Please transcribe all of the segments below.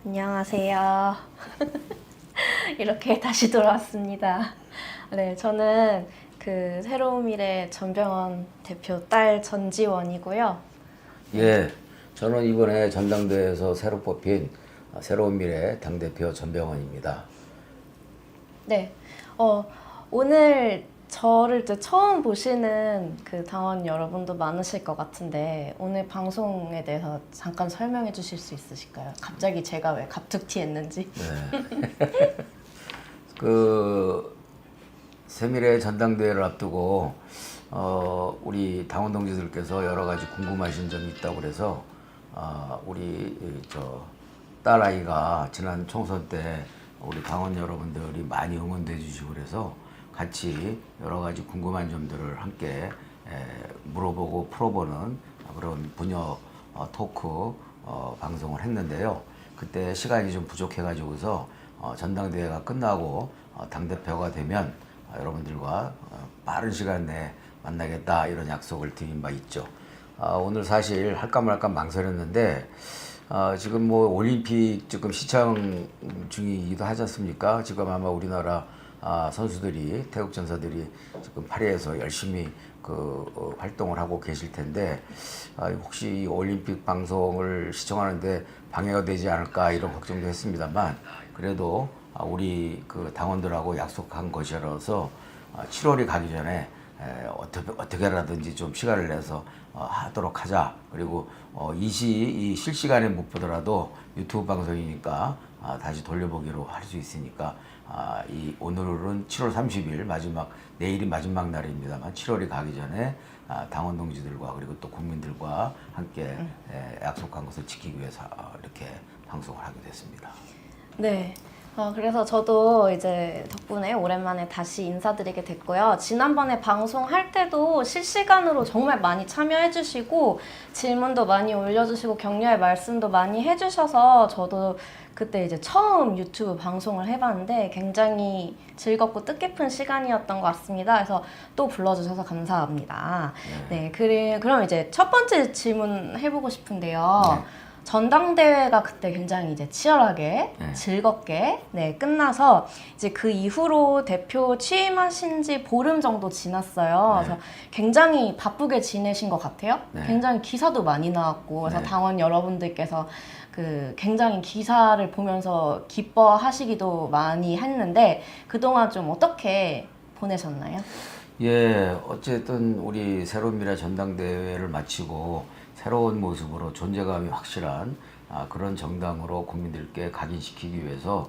안녕하세요. 이렇게 다시 돌아왔습니다. 네, 저는 그 새로운 미래 전병헌 대표 딸 전지원이고요. 예, 저는 이번에 전당대회에서 새로 뽑힌 새로운 미래 당대표 전병헌입니다. 네, 오늘 저를 이제 처음 보시는 그 당원 여러분도 많으실 것 같은데 오늘 방송에 대해서 잠깐 설명해 주실 수 있으실까요? 갑자기 제가 왜 갑툭튀 했는지. 네. 그 새미래 전당대회를 앞두고 우리 당원 동지들께서 여러 가지 궁금하신 점이 있다고 그래서 우리 딸 아이가 지난 총선 때 우리 당원 여러분들이 많이 응원해 주시고 그래서 같이 여러 가지 궁금한 점들을 함께 물어보고 풀어보는 그런 부녀 토크 방송을 했는데요. 그때 시간이 좀 부족해가지고서 전당대회가 끝나고 당대표가 되면 여러분들과 빠른 시간 내에 만나겠다 이런 약속을 드린 바 있죠. 오늘 사실 할까 말까 망설였는데 지금 뭐 올림픽 지금 시청 중이기도 하지 않습니까? 지금 아마 우리나라 선수들이 태국 전사들이 지금 파리에서 열심히 활동을 하고 계실 텐데 혹시 이 올림픽 방송을 시청하는데 방해가 되지 않을까 이런 걱정도 했습니다만 그래도 우리 그 당원들하고 약속한 것이라서 7월이 가기 전에 어떻게라든지 좀 시간을 내서 하도록 하자. 그리고 이 실시간에 못 보더라도 유튜브 방송이니까 다시 돌려보기로 할 수 있으니까 오늘은 7월 30일 내일이 마지막 날입니다만 7월이 가기 전에 당원 동지들과 그리고 또 국민들과 함께 약속한 것을 지키기 위해서 이렇게 방송을 하게 됐습니다. 네. 그래서 저도 이제 덕분에 오랜만에 다시 인사드리게 됐고요. 지난번에 방송할 때도 실시간으로 정말 많이 참여해주시고 질문도 많이 올려주시고 격려의 말씀도 많이 해주셔서 저도 그때 이제 처음 유튜브 방송을 해봤는데 굉장히 즐겁고 뜻깊은 시간이었던 것 같습니다. 그래서 또 불러주셔서 감사합니다. 네, 그럼 이제 첫 번째 질문 해보고 싶은데요. 네. 전당대회가 그때 굉장히 이제 치열하게 즐겁게 끝나서 이제 그 이후로 대표 취임하신 지 보름 정도 지났어요. 그래서 굉장히 바쁘게 지내신 것 같아요. 굉장히 기사도 많이 나왔고 그래서 당원 여러분들께서 굉장히 기사를 보면서 기뻐하시기도 많이 했는데 그동안 좀 어떻게 보내셨나요? 예, 어쨌든 우리 새로운 미래 전당대회를 마치고 새로운 모습으로 존재감이 확실한 그런 정당으로 국민들께 각인시키기 위해서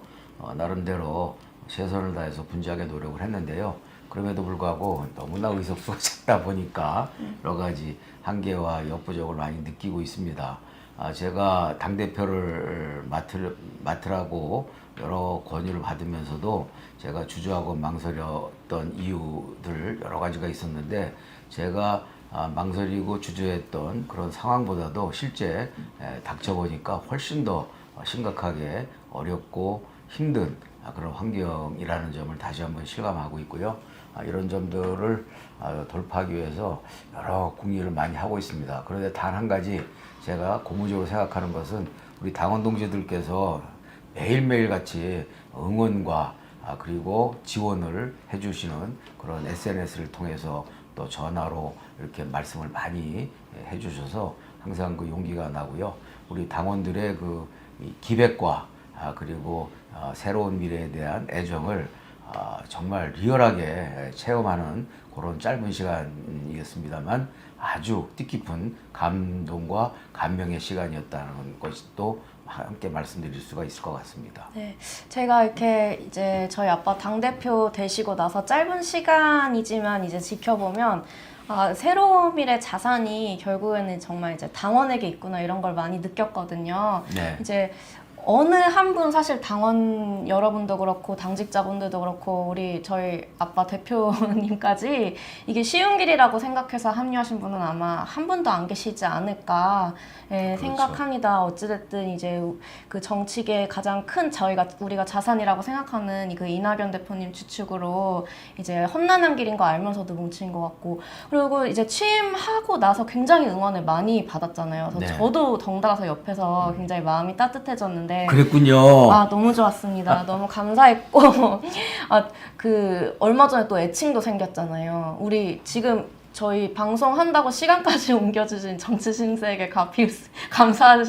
나름대로 최선을 다해서 분주하게 노력을 했는데요. 그럼에도 불구하고 너무나 의석수가 작다 보니까 여러 가지 한계와 역부족을 많이 느끼고 있습니다. 제가 당대표를 맡으라고 여러 권유를 받으면서도 제가 주저하고 망설였던 이유들 여러 가지가 있었는데 제가 망설이고 주저했던 그런 상황보다도 실제 닥쳐보니까 훨씬 더 심각하게 어렵고 힘든 그런 환경이라는 점을 다시 한번 실감하고 있고요. 이런 점들을 돌파하기 위해서 여러 궁리를 많이 하고 있습니다. 그런데 단 한 가지 제가 고무적으로 생각하는 것은 우리 당원 동지들께서 매일매일 같이 응원과 그리고 지원을 해주시는 그런 SNS를 통해서 또 전화로 이렇게 말씀을 많이 해주셔서 항상 그 용기가 나고요. 우리 당원들의 이 기백과 그리고 새로운 미래에 대한 애정을 정말 리얼하게 체험하는 그런 짧은 시간이었습니다만 아주 뜻깊은 감동과 감명의 시간이었다는 것이 또 함께 말씀드릴 수가 있을 것 같습니다. 네, 제가 이렇게 이제 저희 아빠 당대표 되시고 나서 짧은 시간이지만 이제 지켜보면 새로운 미래 자산이 결국에는 정말 이제 당원에게 있구나 이런 걸 많이 느꼈거든요. 네. 이제 어느 한 분 사실 당원 여러분도 그렇고 당직자분들도 그렇고 저희 아빠 대표님까지 이게 쉬운 길이라고 생각해서 합류하신 분은 아마 한 분도 안 계시지 않을까 그렇죠. 생각합니다. 어찌됐든 이제 그 정치계 가장 큰 우리가 자산이라고 생각하는 그 이낙연 대표님 주축으로 이제 험난한 길인 거 알면서도 뭉친 것 같고 그리고 이제 취임하고 나서 굉장히 응원을 많이 받았잖아요. 그래서 저도 덩달아서 옆에서 굉장히 마음이 따뜻해졌는데 했는데 그랬군요. 아, 너무 좋았습니다. 너무 감사했고 아, 그 얼마 전에 또 애칭도 생겼잖아요. 우리 지금 저희 방송한다고 시간까지 옮겨주신 정치 신세계 감사한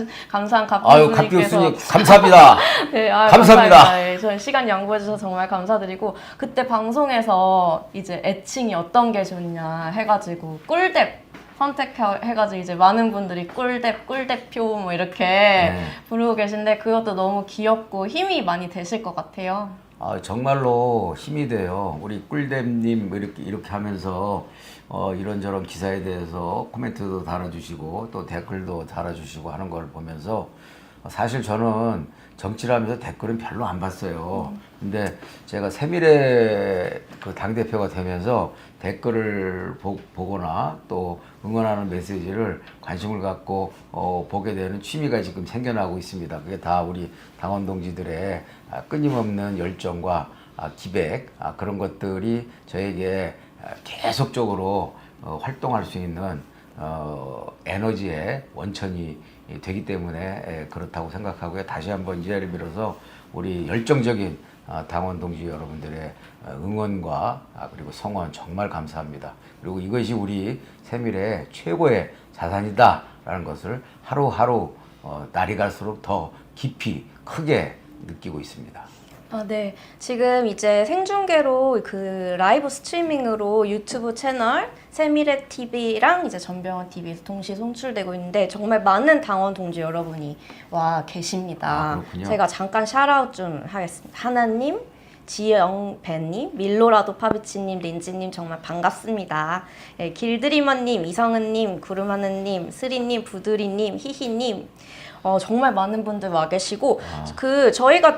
아유, 가피우스님께서 가피우스님 감사합니다. 네, 아유, 감사합니다. 네, 저희 시간 양보해 주셔서 정말 감사드리고 그때 방송에서 이제 애칭이 어떤 게 좋냐 해가지고 꿀뎁 선택해가지고 이제 많은 분들이 꿀뎁, 꿀대표 뭐 이렇게 부르고 계신데 그것도 너무 귀엽고 힘이 많이 되실 것 같아요. 아, 정말로 힘이 돼요. 우리 꿀댐님 이렇게 하면서 이런저런 기사에 대해서 코멘트도 달아주시고 또 댓글도 달아주시고 하는 걸 보면서 사실 저는 정치를 하면서 댓글은 별로 안 봤어요. 근데 제가 세밀의 그 당대표가 되면서 댓글을 보거나 또 응원하는 메시지를 관심을 갖고 보게 되는 취미가 지금 생겨나고 있습니다. 그게 다 우리 당원 동지들의 끊임없는 열정과 기백 그런 것들이 저에게 계속적으로 활동할 수 있는 에너지의 원천이 되기 때문에 그렇다고 생각하고요. 다시 한번 이 자리를 빌어서 우리 열정적인 당원 동지 여러분들의 응원과 그리고 성원 정말 감사합니다. 그리고 이것이 우리 세밀의 최고의 자산이다라는 것을 하루하루 날이 갈수록 더 깊이 크게 느끼고 있습니다. 아, 네. 지금 이제 생중계로 그 라이브 스트리밍으로 유튜브 채널 세미래 TV랑 이제 전병헌 TV에서 동시 송출되고 있는데 정말 많은 당원 동지 여러분이 와 계십니다. 그렇군요. 제가 잠깐 샤라웃 좀 하겠습니다. 하나님, 지영배님, 밀로라도 파비치님, 린지님 정말 반갑습니다. 예, 길드리머님, 이성은님, 구름하느님, 스리님, 부드리님, 히히님 정말 많은 분들 와 계시고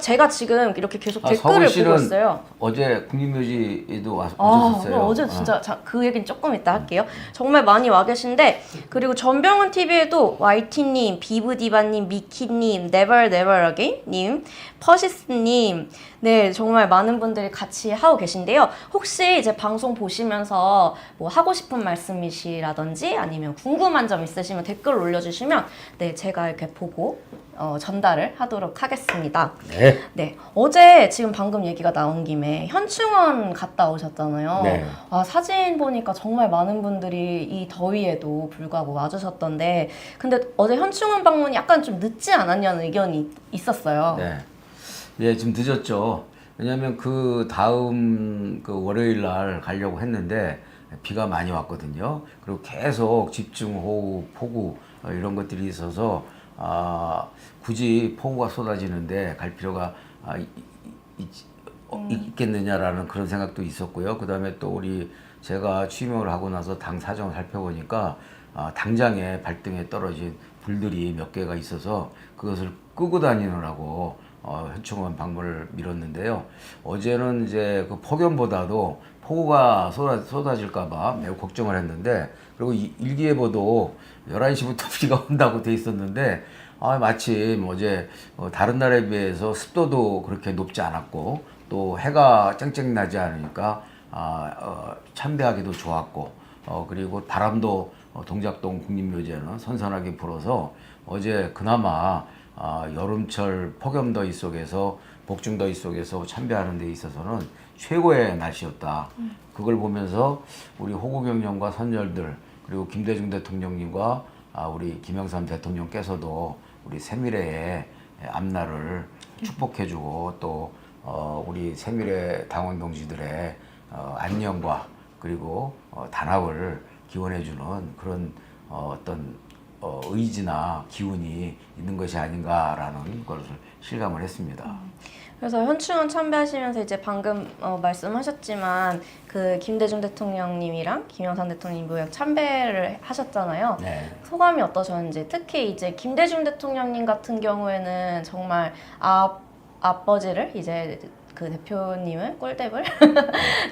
제가 지금 이렇게 계속 댓글을 보고 있어요. 어제 국립묘지에도 오셨어요. 어제 진짜 그 얘기는 조금 이따 할게요. 정말 많이 와 계신데 그리고 전병헌 TV에도 YT님, 비브디바님, 미키님, Never Never Again님, 퍼시스님, 네 정말 많은 분들이 같이 하고 계신데요. 혹시 이제 방송 보시면서 뭐 하고 싶은 말씀이시라든지 아니면 궁금한 점 있으시면 댓글 올려주시면 네 제가 이렇게 보고 전달을 하도록 하겠습니다. 네. 네, 어제 지금 방금 얘기가 나온 김에 현충원 갔다 오셨잖아요. 네. 사진 보니까 정말 많은 분들이 이 더위에도 불구하고 와주셨던데 근데 어제 현충원 방문이 약간 좀 늦지 않았냐는 의견이 있었어요. 네. 예, 좀 늦었죠. 왜냐면 그 다음 그 월요일 날 가려고 했는데 비가 많이 왔거든요. 그리고 계속 집중호우, 폭우 이런 것들이 있어서 굳이 폭우가 쏟아지는데 갈 필요가 있겠느냐라는 그런 생각도 있었고요. 그 다음에 또 제가 취임을 하고 나서 당 사정을 살펴보니까 당장에 발등에 떨어진 불들이 몇 개가 있어서 그것을 끄고 다니느라고 현충원 방문을 미뤘는데요. 어제는 이제 그 폭염보다도 폭우가 쏟아질까봐 매우 걱정을 했는데 그리고 일기예보도 11시부터 비가 온다고 돼 있었는데 마침 어제 다른 날에 비해서 습도도 그렇게 높지 않았고 또 해가 쨍쨍 나지 않으니까 참배하기도 좋았고 그리고 바람도 동작동 국립묘지에는 선선하게 불어서 어제 그나마 여름철 폭염더위 속에서 복중더위 속에서 참배하는 데 있어서는 최고의 날씨였다. 그걸 보면서 우리 호국영령과 선열들 그리고 김대중 대통령님과 우리 김영삼 대통령께서도 우리 세밀의 앞날을 축복해주고 또 우리 세밀의 당원 동지들의 안녕과 그리고 단합을 기원해주는 그런 어떤 의지나 기운이 있는 것이 아닌가라는 것을 실감을 했습니다. 그래서 현충원 참배하시면서 이제 방금 말씀하셨지만 그 김대중 대통령님이랑 김영삼 대통령님 모양 참배를 하셨잖아요. 네. 소감이 어떠셨는지 특히 이제 김대중 대통령님 같은 경우에는 정말 아버지를 이제 그 대표님을 꿀팁을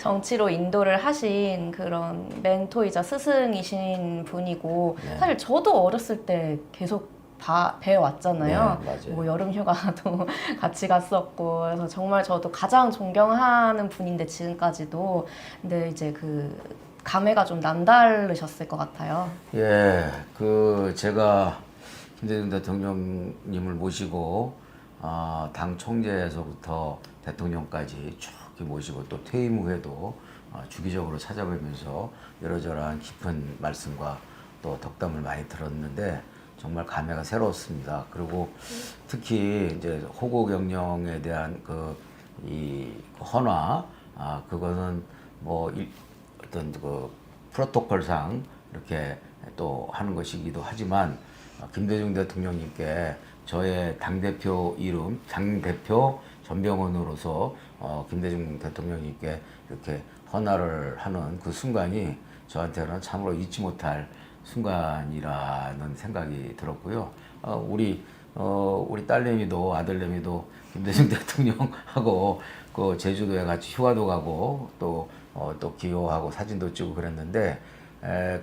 정치로 인도를 하신 그런 멘토이자 스승이신 분이고 사실 저도 어렸을 때 계속 배워왔잖아요. 네, 맞아요. 뭐 여름 휴가도 같이 갔었고 그래서 정말 저도 가장 존경하는 분인데 지금까지도 근데 이제 그 감회가 좀 남다르셨을 것 같아요. 예, 제가 김대중 대통령님을 모시고 당 총재에서부터 대통령까지 쭉 이렇게 모시고 또 퇴임 후에도 주기적으로 찾아뵈면서 이러저러한 깊은 말씀과 또 덕담을 많이 들었는데 정말 감회가 새로웠습니다. 그리고 특히 이제 호국 영령에 대한 이 헌화, 그거는 뭐 어떤 그 프로토콜상 이렇게 또 하는 것이기도 하지만 김대중 대통령님께 저의 당대표 이름, 당대표 전병헌으로서 김대중 대통령님께 이렇게 헌화를 하는 그 순간이 저한테는 참으로 잊지 못할 순간이라는 생각이 들었고요. 우리 딸내미도 아들내미도 김대중 대통령하고 그 제주도에 같이 휴가도 가고 또 기호하고 사진도 찍고 그랬는데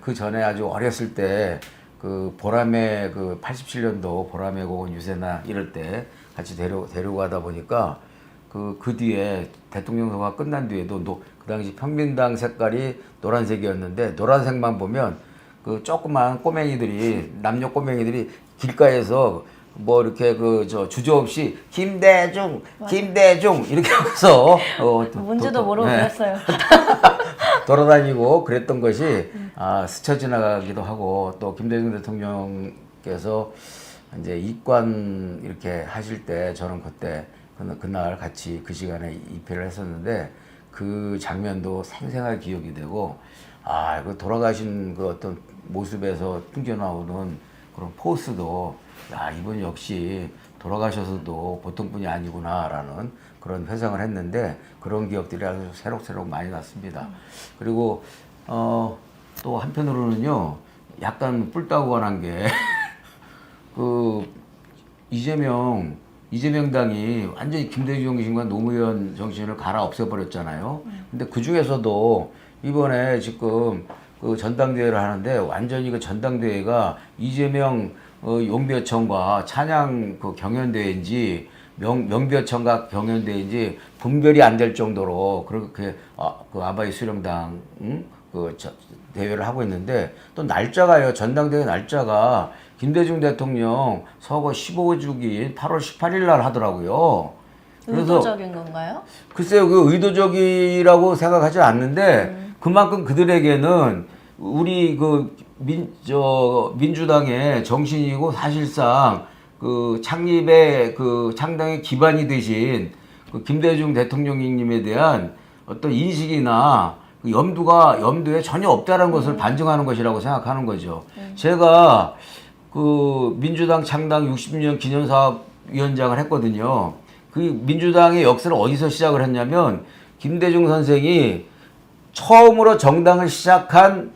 그 전에 아주 어렸을 때 그 보람의 그 87년도 보람의 공원 유세나 이럴 때 같이 데리고 가다 보니까 그 뒤에 대통령 선거가 끝난 뒤에도 그 당시 평민당 색깔이 노란색이었는데 노란색만 보면 그 조그만 꼬맹이들이 남녀 꼬맹이들이 길가에서 뭐 이렇게 주저없이 김대중 이렇게 하면서 뭔지도 모르고 그랬어요. 돌아다니고 그랬던 것이 스쳐 지나가기도 하고 또 김대중 대통령께서 이제 입관 이렇게 하실 때 저는 그날 같이 그 시간에 입회를 했었는데 그 장면도 생생하게 기억이 되고 그 돌아가신 그 어떤 모습에서 풍겨 나오는 그런 포스도 이분 역시 돌아가셔서도 보통 분이 아니구나라는 그런 회상을 했는데 그런 기억들이 아주 새록새록 많이 났습니다. 그리고 또 한편으로는요 약간 뿔따구가 게 그 이재명 당이 완전히 김대중 정신과 노무현 정신을 갈아 없애버렸잖아요. 근데 그 중에서도 이번에 지금 그 전당대회를 하는데 완전히 그 전당대회가 이재명 용비어청과 찬양 그 경연대회인지 명비어청과 경연대회인지 분별이 안 될 정도로 그렇게 그 아바이 수령당 대회를 하고 있는데 또 날짜가요. 전당대회 날짜가 김대중 대통령 서거 15주기 8월 18일 날 하더라고요. 그래서 의도적인 건가요? 글쎄요, 그 의도적이라고 생각하지 않는데 그만큼 그들에게는 우리 민주당의 정신이고 사실상 그 창립의 그 창당의 기반이 되신 그 김대중 대통령님에 대한 어떤 인식이나 그 염두에 전혀 없다는 것을 반증하는 것이라고 생각하는 거죠. 제가 그 민주당 창당 60년 기념사업 위원장을 했거든요. 그 민주당의 역사를 어디서 시작을 했냐면 김대중 선생이 처음으로 정당을 시작한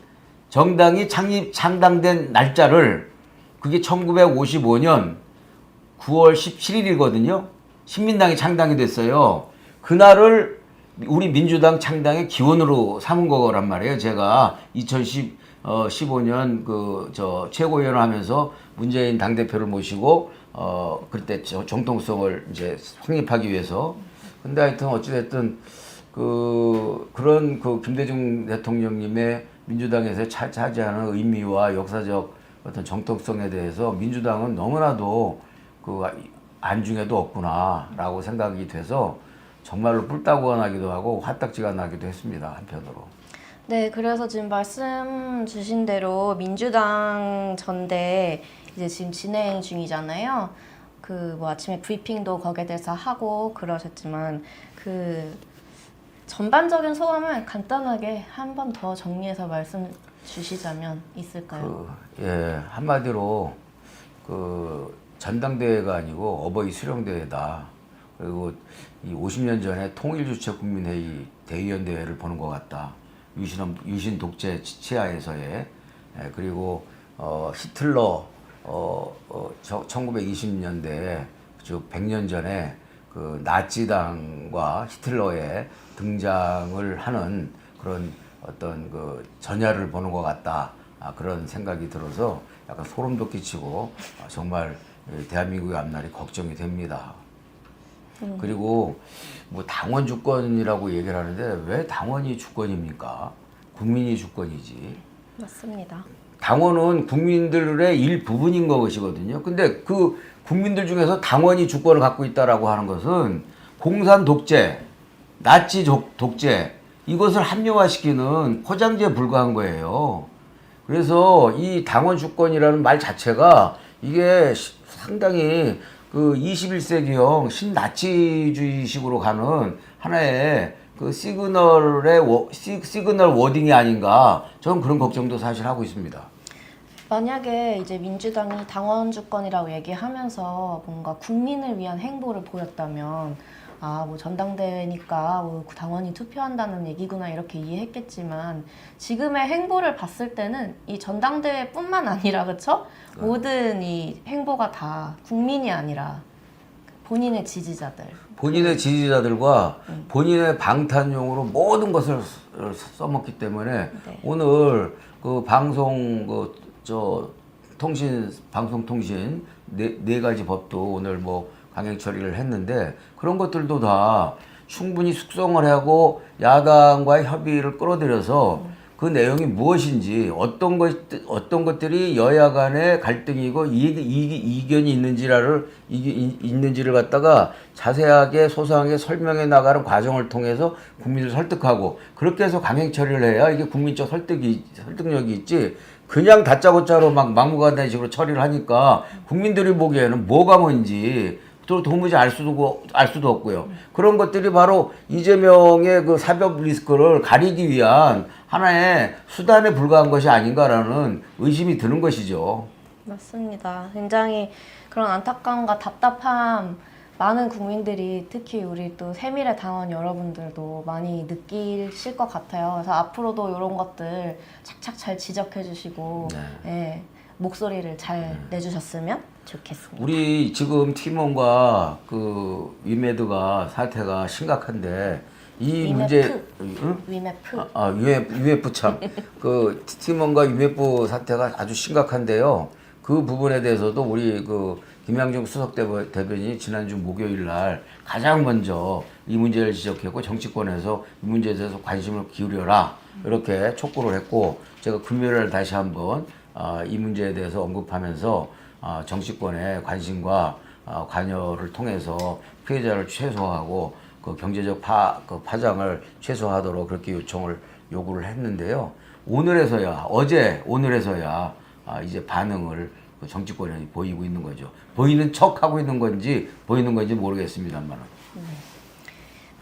정당이 창당된 날짜를 그게 1955년 9월 17일이거든요. 신민당이 창당이 됐어요. 그날을 우리 민주당 창당의 기원으로 삼은 거란 말이에요. 제가 2015년 최고위원을 하면서 문재인 당대표를 모시고 그때 정통성을 이제 확립하기 위해서. 근데 하여튼 어찌됐든 그런 김대중 대통령님의 민주당에서 차지하는 의미와 역사적 어떤 정통성에 대해서 민주당은 너무나도 안중에도 없구나라고 생각이 돼서 정말로 뿔따구가 나기도 하고 화딱지가 나기도 했습니다. 한편으로. 네, 그래서 지금 말씀 주신 대로 민주당 전대 이제 지금 진행 중이잖아요. 뭐 아침에 브리핑도 거기에 대해서 하고 그러셨지만 전반적인 소감을 간단하게 한 번 더 정리해서 말씀 주시자면 있을까요? 한마디로 전당대회가 아니고 어버이 수령대회다. 그리고 이 50년 전에 통일주체국민회의 대의원대회를 보는 것 같다. 유신 독재 치하에서의 그리고 히틀러 1920년대 즉 100년 전에 그 나치당과 히틀러의 등장을 하는 그런 어떤 전야를 보는 것 같다. 그런 생각이 들어서 약간 소름도 끼치고 정말 대한민국의 앞날이 걱정이 됩니다. 그리고 뭐 당원 주권이라고 얘기를 하는데 왜 당원이 주권입니까? 국민이 주권이지. 맞습니다. 당원은 국민들의 일부분인 것이거든요. 근데 그 국민들 중에서 당원이 주권을 갖고 있다라고 하는 것은 공산 독재, 나치 독재 이것을 합리화시키는 포장지에 불과한 거예요. 그래서 이 당원 주권이라는 말 자체가 이게 상당히 그 21세기형 신나치주의식으로 가는 하나의 그 시그널 워딩이 아닌가 저는 그런 걱정도 사실 하고 있습니다. 만약에 이제 민주당이 당원 주권이라고 얘기하면서 뭔가 국민을 위한 행보를 보였다면 아, 뭐 전당대회니까 뭐 당원이 투표한다는 얘기구나 이렇게 이해했겠지만 지금의 행보를 봤을 때는 이 전당대회뿐만 아니라 그쵸? 모든 이 행보가 다 국민이 아니라 본인의 지지자들과 본인의 방탄용으로 모든 것을 써먹기 때문에 네. 오늘 그 방송통신 네 가지 법도 오늘 뭐 강행 처리를 했는데 그런 것들도 다 충분히 숙성을 하고 야당과의 협의를 끌어들여서 그 내용이 무엇인지 어떤 것들이 여야 간의 갈등이고 이견이 있는지를 갖다가 자세하게 소상하게 설명해 나가는 과정을 통해서 국민을 설득하고 그렇게 해서 강행 처리를 해야 이게 국민적 설득력이 있지. 그냥 다짜고짜로 막 막무가내식으로 처리를 하니까 국민들이 보기에는 뭐가 뭔지 또 도무지 알 수도 없고요. 그런 것들이 바로 이재명의 그 사법 리스크를 가리기 위한 하나의 수단에 불과한 것이 아닌가라는 의심이 드는 것이죠. 맞습니다. 굉장히 그런 안타까움과 답답함 많은 국민들이 특히 우리 또 새미래 당원 여러분들도 많이 느끼실 것 같아요. 그래서 앞으로도 이런 것들 착착 잘 지적해 주시고 예, 목소리를 잘 내주셨으면 좋겠습니다. 우리 지금 팀원과 그 위메드가 사태가 심각한데 이 문제 위메프 UF 참 그 팀원과 UF 사태가 아주 심각한데요. 그 부분에 대해서도 우리 그 김양중 수석 대변인이 지난주 목요일 날 가장 먼저 이 문제를 지적했고 정치권에서 이 문제에 대해서 관심을 기울여라 이렇게 촉구를 했고 제가 금요일 다시 한번 이 문제에 대해서 언급하면서 정치권의 관심과 관여를 통해서 피해자를 최소화하고 그 경제적 파장을 최소화하도록 그렇게 요구를 했는데요. 오늘에서야 이제 반응을 정치권이 보이고 있는 거죠. 보이는 척 하고 있는 건지 보이는 건지 모르겠습니다만.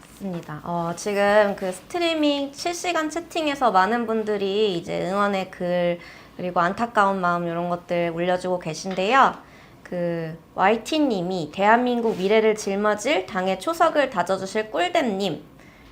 맞습니다. 지금 그 스트리밍 실시간 채팅에서 많은 분들이 이제 응원의 글 그리고 안타까운 마음 이런 것들 올려주고 계신데요. 그 YT님이 대한민국 미래를 짊어질 당의 초석을 다져주실 꿀댐님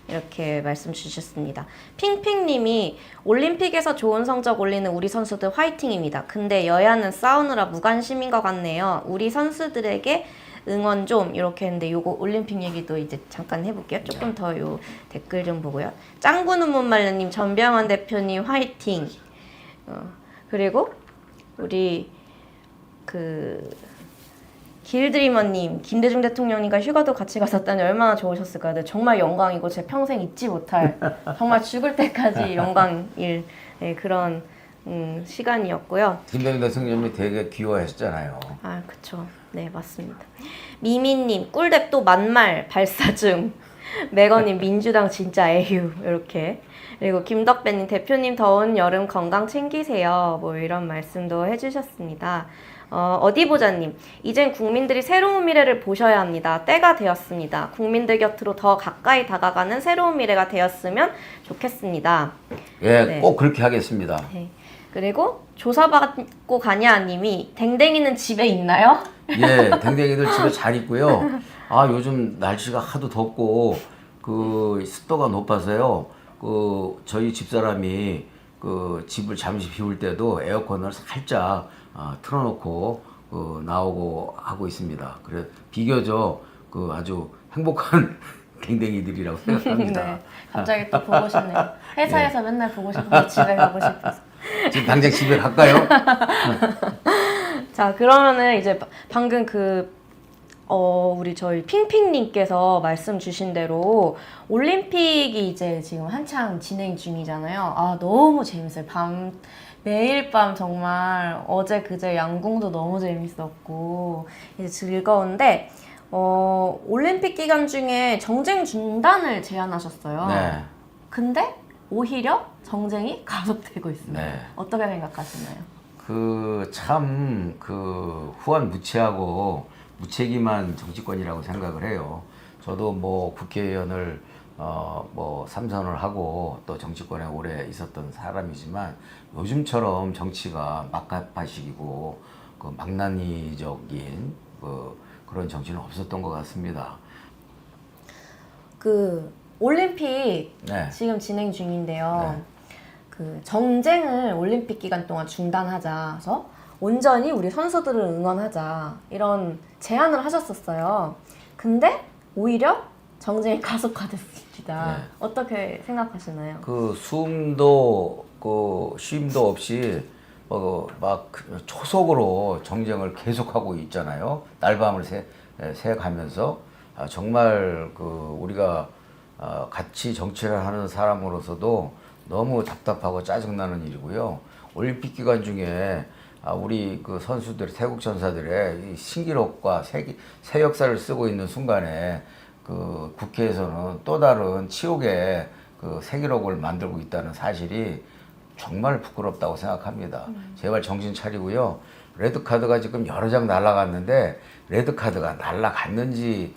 이렇게 말씀 주셨습니다. 핑핑님이 올림픽에서 좋은 성적 올리는 우리 선수들 화이팅입니다. 근데 여야는 싸우느라 무관심인 것 같네요. 우리 선수들에게 응원 좀 이렇게 했는데 요거 올림픽 얘기도 이제 잠깐 해볼게요. 조금 더 요 댓글 좀 보고요. 짱구는 못 말려님, 전병환 대표님 화이팅. 그리고 우리 그 길드리머님, 김대중 대통령님과 휴가도 같이 갔었다니 얼마나 좋으셨을까요? 네, 정말 영광이고 제 평생 잊지 못할 정말 죽을 때까지 영광일 그런 시간이었고요. 김대중 대통령이 되게 귀여워하셨잖아요. 아, 그쵸. 네, 맞습니다. 미미님, 꿀랩 또 만말 발사 중. 매거님, 민주당 진짜 에휴. 이렇게. 그리고 김덕배님, 대표님 더운 여름 건강 챙기세요. 뭐 이런 말씀도 해주셨습니다. 어디 보자님, 이젠 국민들이 새로운 미래를 보셔야 합니다. 때가 되었습니다. 국민들 곁으로 더 가까이 다가가는 새로운 미래가 되었으면 좋겠습니다. 예, 네. 꼭 그렇게 하겠습니다. 네. 그리고 조사받고 가냐 님이 댕댕이는 집에 있나요? 예, 댕댕이들 집에 잘 있고요. 요즘 날씨가 하도 덥고 그 습도가 높아서요. 그 저희 집사람이 그 집을 잠시 비울 때도 에어컨을 살짝 틀어놓고 나오고 하고 있습니다. 그래 비교적 그 아주 행복한 댕댕이들이라고 생각합니다. 네, 갑자기 또 보고 싶네요. 회사에서 맨날 보고 싶은데 집에 가고 싶어서. 지금 당장 집에 갈까요? 자, 그러면은 이제 방금 우리 저희 핑핑님께서 말씀 주신 대로 올림픽이 이제 지금 한창 진행 중이잖아요. 너무 재밌어요. 매일 밤 정말 어제 그제 양궁도 너무 재밌었고 이제 즐거운데 올림픽 기간 중에 정쟁 중단을 제안하셨어요. 네. 근데 오히려 정쟁이 가속되고 있습니다. 네. 어떻게 생각하시나요? 후한 무치하고 무책임한 정치권이라고 생각을 해요. 저도 뭐 국회의원을 3선을 하고 또 정치권에 오래 있었던 사람이지만 요즘처럼 정치가 막가파식이고 망나니적인 그런 정치는 없었던 것 같습니다. 올림픽 네. 지금 진행 중인데요. 네. 정쟁을 올림픽 기간 동안 중단하자서 온전히 우리 선수들을 응원하자 이런 제안을 하셨었어요. 근데 오히려 정쟁이 가속화됐습니다. 네. 어떻게 생각하시나요? 숨도 쉼도 없이 막 초속으로 정쟁을 계속하고 있잖아요. 날밤을 새 가면서 정말 우리가 같이 정치를 하는 사람으로서도 너무 답답하고 짜증나는 일이고요. 올림픽 기간 중에 우리 선수들, 태국 전사들의 이 신기록과 새 역사를 쓰고 있는 순간에 국회에서는 또 다른 치욕의 새 기록을 만들고 있다는 사실이 정말 부끄럽다고 생각합니다. 제발 정신 차리고요. 레드카드가 지금 여러 장 날아갔는데 레드카드가 날아갔는지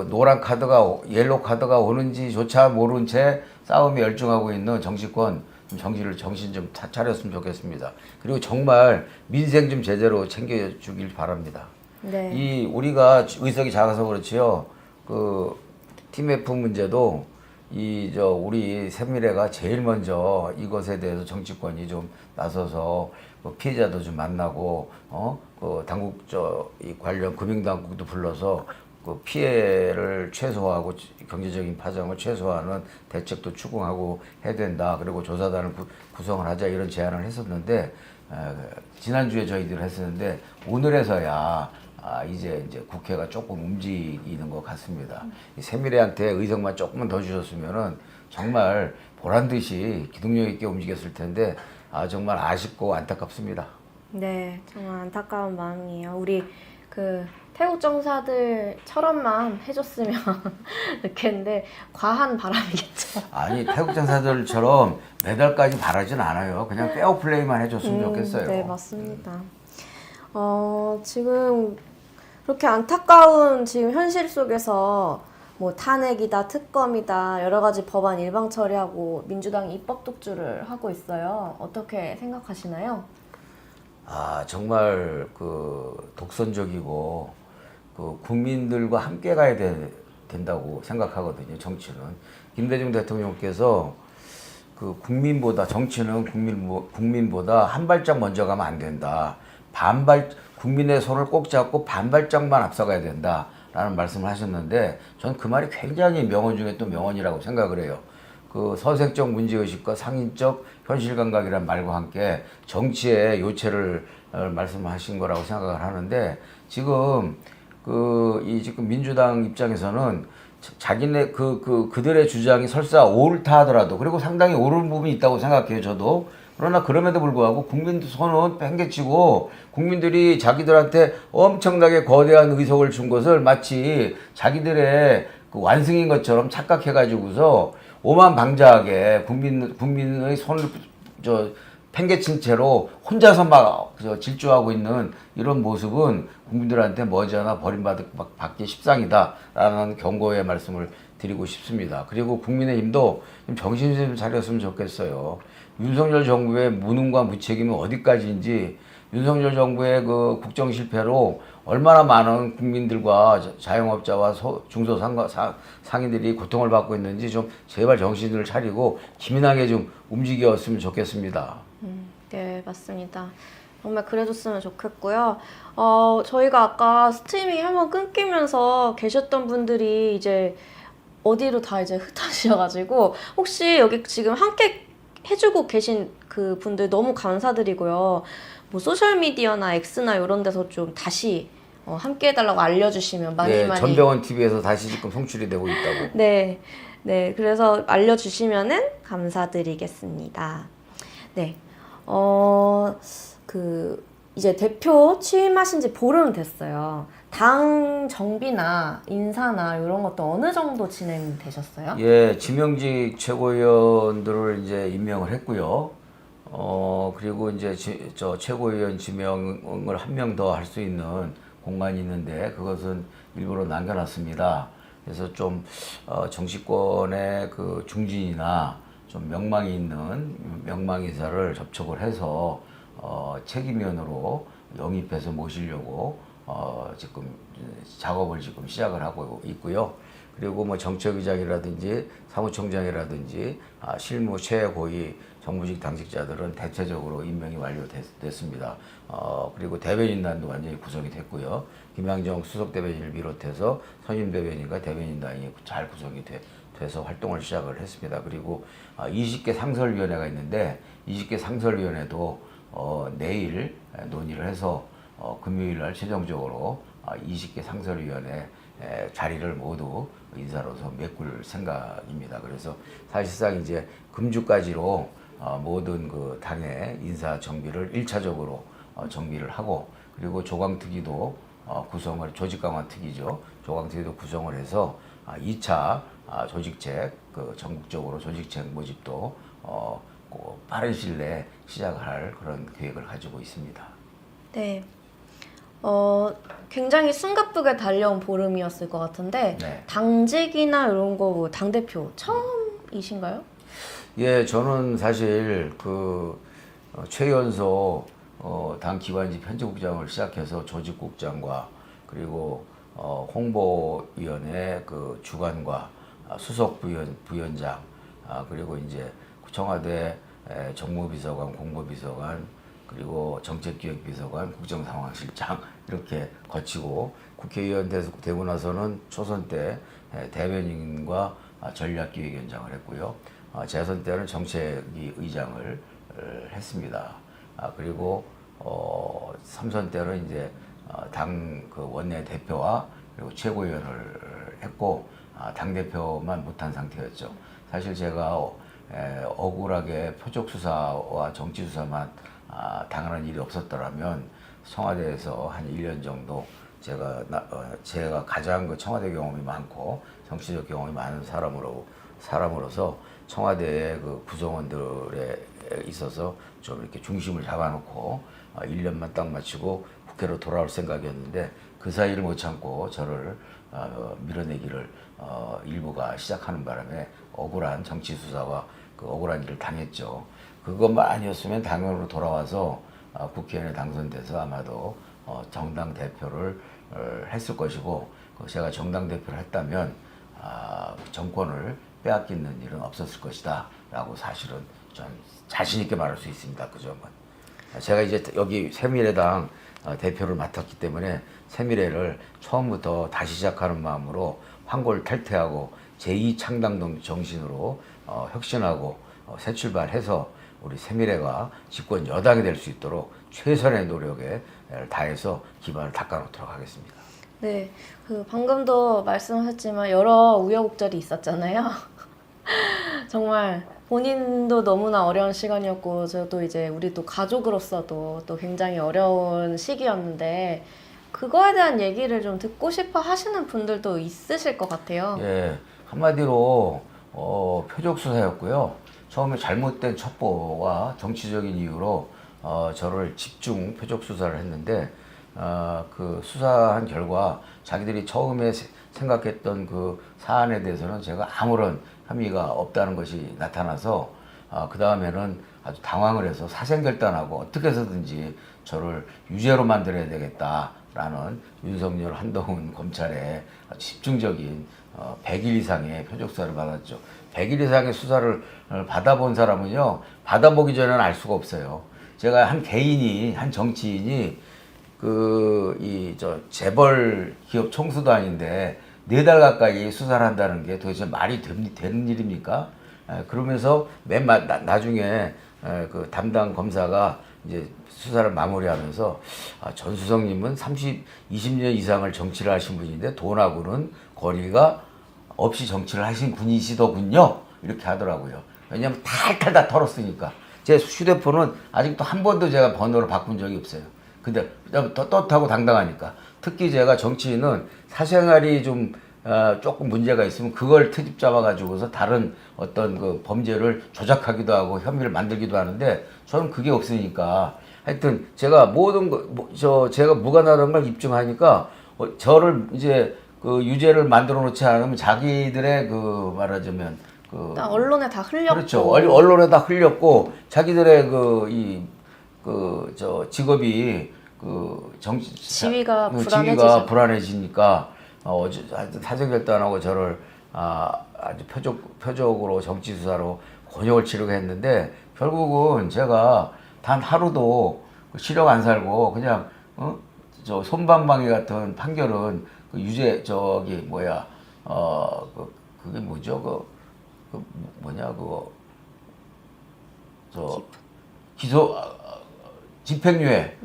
노란 카드가 옐로 카드가 오는지조차 모른 채 싸움에 열중하고 있는 정치권 정신 좀 차렸으면 좋겠습니다. 그리고 정말 민생 좀 제대로 챙겨주길 바랍니다. 네. 우리가 의석이 작아서 그렇지요. 팀 F 문제도 우리 새미래가 제일 먼저 이것에 대해서 정치권이 좀 나서서 피해자도 좀 만나고 당국 이 관련 금융당국도 불러서 피해를 최소화하고 경제적인 파장을 최소화하는 대책도 추궁하고 해야 된다. 그리고 조사단을 구성을 하자 이런 제안을 했었는데 지난주에 저희들 했었는데 오늘에서야 이제 국회가 조금 움직이는 것 같습니다. 이 새미래한테 의석만 조금만 더 주셨으면은 정말 보란 듯이 기동력 있게 움직였을 텐데 정말 아쉽고 안타깝습니다. 네, 정말 안타까운 마음이에요. 우리 태국 정사들처럼만 해줬으면 좋겠는데 과한 바람이겠죠. 아니 태국 장사들처럼 메달까지 바라진 않아요. 그냥 페어 플레이만 해줬으면 좋겠어요. 네, 맞습니다. 지금 그렇게 안타까운 지금 현실 속에서 뭐 탄핵이다, 특검이다, 여러 가지 법안 일방 처리하고 민주당이 입법 독주를 하고 있어요. 어떻게 생각하시나요? 정말 독선적이고 국민들과 함께 가야 된다고 생각하거든요. 정치는 김대중 대통령께서 정치는 국민보다 한 발짝 먼저 가면 안 된다. 국민의 손을 꼭 잡고 반발짝만 앞서가야 된다라는 말씀을 하셨는데 전 그 말이 굉장히 명언 중에 또 명언이라고 생각을 해요. 서생적 문제의식과 상인적 현실 감각이란 말과 함께 정치의 요체를 말씀하신 거라고 생각을 하는데 지금 지금 민주당 입장에서는 자기네 그들의 주장이 설사 옳다 하더라도 그리고 상당히 옳은 부분이 있다고 생각해요. 저도. 그러나 그럼에도 불구하고 국민 손은 팽개치고 국민들이 자기들한테 엄청나게 거대한 의석을 준 것을 마치 자기들의 완승인 것처럼 착각해가지고서 오만방자하게 국민의 손을 팽개친 채로 혼자서 막 질주하고 있는 이런 모습은 국민들한테 머지않아 버림받기 십상이다라는 경고의 말씀을 드리고 싶습니다. 그리고 국민의힘도 좀 정신 좀 차렸으면 좋겠어요. 윤석열 정부의 무능과 무책임은 어디까지인지 윤석열 정부의 국정 실패로 얼마나 많은 국민들과 자영업자와 중소상인들이 고통을 받고 있는지 좀 제발 정신을 차리고 기민하게 좀 움직였으면 좋겠습니다. 네, 맞습니다. 정말 그래줬으면 좋겠고요. 저희가 아까 스트리밍 한번 끊기면서 계셨던 분들이 이제 어디로 다 이제 흩어지셔가지고 혹시 여기 지금 함께 해주고 계신 그 분들 너무 감사드리고요. 뭐 소셜미디어나 X나 이런 데서 좀 다시 함께 해달라고 알려주시면 많이 전병헌 TV에서 다시 지금 송출이 되고 있다고. 네, 그래서 알려주시면은 감사드리겠습니다. 네, 이제 대표 취임하신 지 보름 됐어요. 당 정비나 인사나 이런 것도 어느 정도 진행되셨어요? 예, 지명직 최고위원들을 이제 임명을 했고요. 그리고 이제 저 최고위원 지명을 한 명 더 할 수 있는 공간이 있는데 그것은 일부러 남겨놨습니다. 그래서 좀 정치권의 그 중진이나 좀 명망이 있는 명망인사를 접촉을 해서 책임위원으로 영입해서 모시려고 지금 작업을 지금 시작을 하고 있고요. 그리고 뭐 정책의장이라든지 사무총장이라든지 실무 최고위 정부직 당직자들은 대체적으로 임명이 완료됐습니다. 그리고 대변인단도 완전히 구성이 됐고요. 김양정 수석 대변인을 비롯해서 선임 대변인과 대변인단이 잘 구성이 돼서 활동을 시작을 했습니다. 그리고 20개 상설위원회가 있는데 20개 상설위원회도 내일 논의를 해서 금요일 날 최종적으로 20개 상설위원회 자리를 모두 인사로서 메꿀 생각입니다. 그래서 사실상 이제 금주까지로 모든 그 당의 인사 정비를 1차적으로 정비를 하고 그리고 조강특위도 구성을 조직강화특위죠. 조강특위도 구성을 해서 2차 조직책 그 전국적으로 조직책 모집도 빠른 시일 내에 시작할 그런 계획을 가지고 있습니다. 네. 굉장히 숨가쁘게 달려온 보름이었을 것 같은데 네. 당직이나 이런 거 당대표 처음이신가요? 예, 저는 사실 그 최연소 당 기관지 편집국장을 시작해서 조직국장과 그리고 홍보위원회 그 주관과 수석 부위원장 그리고 이제 청와대 정무비서관, 공보비서관 그리고 정책기획비서관, 국정상황실장 이렇게 거치고 국회의원 되고 나서는 초선 때 대변인과 전략기획위원장을 했고요. 재선 때는 정책위 의장을 했습니다. 그리고 3선 때는 이제 당 그 원내 대표와 그리고 최고위원을 했고 당 대표만 못한 상태였죠. 사실 제가 억울하게 표적 수사와 정치 수사만 당하는 일이 없었더라면 청와대에서 한 1년 정도 제가 가장 그 청와대 경험이 많고 정치적 경험이 많은 사람으로서 청와대의 그 구성원들에 있어서 좀 이렇게 중심을 잡아놓고 1년만 딱 마치고 국회로 돌아올 생각이었는데 그 사이를 못 참고 저를 밀어내기를 일부가 시작하는 바람에 억울한 정치 수사와 그 억울한 일을 당했죠. 그것만 아니었으면 당연으로 돌아와서 국회의원에 당선돼서 아마도 정당 대표를 했을 것이고 제가 정당 대표를 했다면 정권을 빼앗기는 일은 없었을 것이다 라고 사실은 좀 자신 있게 말할 수 있습니다. 그 점은. 제가 이제 여기 새미래당 대표를 맡았기 때문에 새미래를 처음부터 다시 시작하는 마음으로 황골탈퇴하고 제2창당 정신으로 혁신하고 새 출발해서 우리 새미래가 집권 여당이 될 수 있도록 최선의 노력에 다해서 기반을 닦아놓도록 하겠습니다. 네, 방금도 말씀하셨지만 여러 우여곡절이 있었잖아요. 정말 본인도 너무나 어려운 시간이었고 저도 이제 우리 또 가족으로서도 또 굉장히 어려운 시기였는데 그거에 대한 얘기를 좀 듣고 싶어 하시는 분들도 있으실 것 같아요. 예, 한마디로 표적 수사였고요. 처음에 잘못된 첩보와 정치적인 이유로 저를 집중 표적 수사를 했는데 그 수사한 결과 자기들이 처음에 생각했던 그 사안에 대해서는 제가 아무런 혐의가 없다는 것이 나타나서 그 다음에는 아주 당황을 해서 사생결단하고 어떻게 해서든지 저를 유죄로 만들어야 되겠다라는 윤석열 한동훈 검찰의 아주 집중적인 100일 이상의 표적 수사를 받았죠. 100일 이상의 수사를 받아본 사람은요, 받아보기 전에는 알 수가 없어요. 제가 한 개인이, 한 정치인이 재벌 기업 총수도 아닌데 4달 가까이 수사를 한다는 게 도대체 말이 되는 일입니까? 그러면서 나중에 그 담당 검사가 이제 수사를 마무리하면서 전수성님은 20년 이상을 정치를 하신 분인데 돈하고는 거리가 없이 정치를 하신 분이시더군요. 이렇게 하더라고요. 왜냐하면 탈탈 다 털었으니까. 제 휴대폰은 아직도 한 번도 제가 번호를 바꾼 적이 없어요. 근데 떳떳하고 당당하니까. 특히 제가 정치인은 사생활이 좀 조금 문제가 있으면 그걸 트집 잡아가지고서 다른 어떤 그 범죄를 조작하기도 하고 혐의를 만들기도 하는데 저는 그게 없으니까 하여튼 제가 모든 제가 무관하다는 걸 입증하니까 저를 이제 그 유죄를 만들어 놓지 않으면 자기들의 그 말하자면 그 언론에 다 흘렸고. 그렇죠. 언론에 다 흘렸고 자기들의 직업이 지위가 불안해지니까 사정 결단하고 저를 아주 표적으로 정치 수사로 곤욕을 치르게 했는데 결국은 제가 단 하루도 시력 안 살고 그냥 저 솜방망이 같은 판결은 그 유죄 그게 뭐죠 기소 집행유예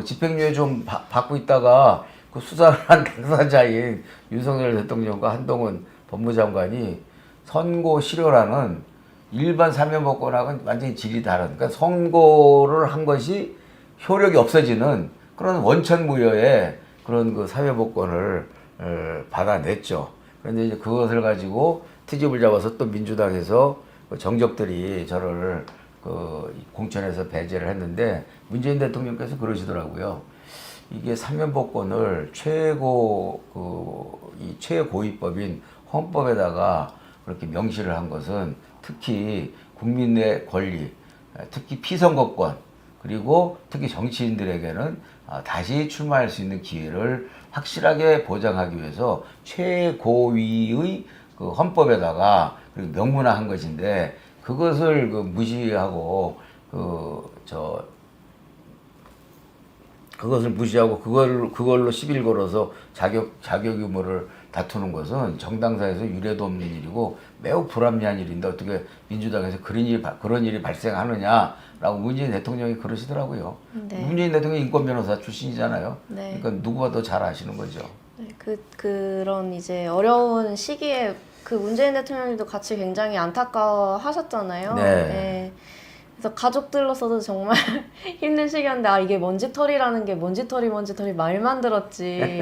집행유예 좀 받고 있다가 그 수사를 한 당사자인 윤석열 대통령과 한동훈 법무장관이 선고 실효라는 일반 사면복권하고는 완전히 질이 다른 그러니까 선고를 한 것이 효력이 없어지는 그런 원천무효의 그런 그 사회복권을 받아냈죠. 그런데 이제 그것을 가지고 트집을 잡아서 또 민주당에서 그 정적들이 저를 그 공천에서 배제를 했는데 문재인 대통령께서 그러시더라고요. 이게 사면복권을 이 최고위법인 헌법에다가 그렇게 명시를 한 것은 특히 국민의 권리, 특히 피선거권 그리고 특히 정치인들에게는 다시 출마할 수 있는 기회를 확실하게 보장하기 위해서 최고위의 그 헌법에다가 명문화한 것인데 그것을 무시하고 그걸로 시비를 걸어서 자격 유무를 다투는 것은 정당사에서 유례도 없는 일이고 매우 불합리한 일인데 어떻게 민주당에서 그런 일이 발생하느냐라고 문재인 대통령이 그러시더라고요. 네. 문재인 대통령이 인권 변호사 출신이잖아요. 네. 그러니까 누구보다 더 잘 아시는 거죠. 네, 그런 이제 어려운 시기에 그 문재인 대통령님도 같이 굉장히 안타까워하셨잖아요. 네. 네. 그래서 가족들로서도 정말 힘든 시기였는데 이게 먼지털이라는 게 먼지털이 말만 들었지.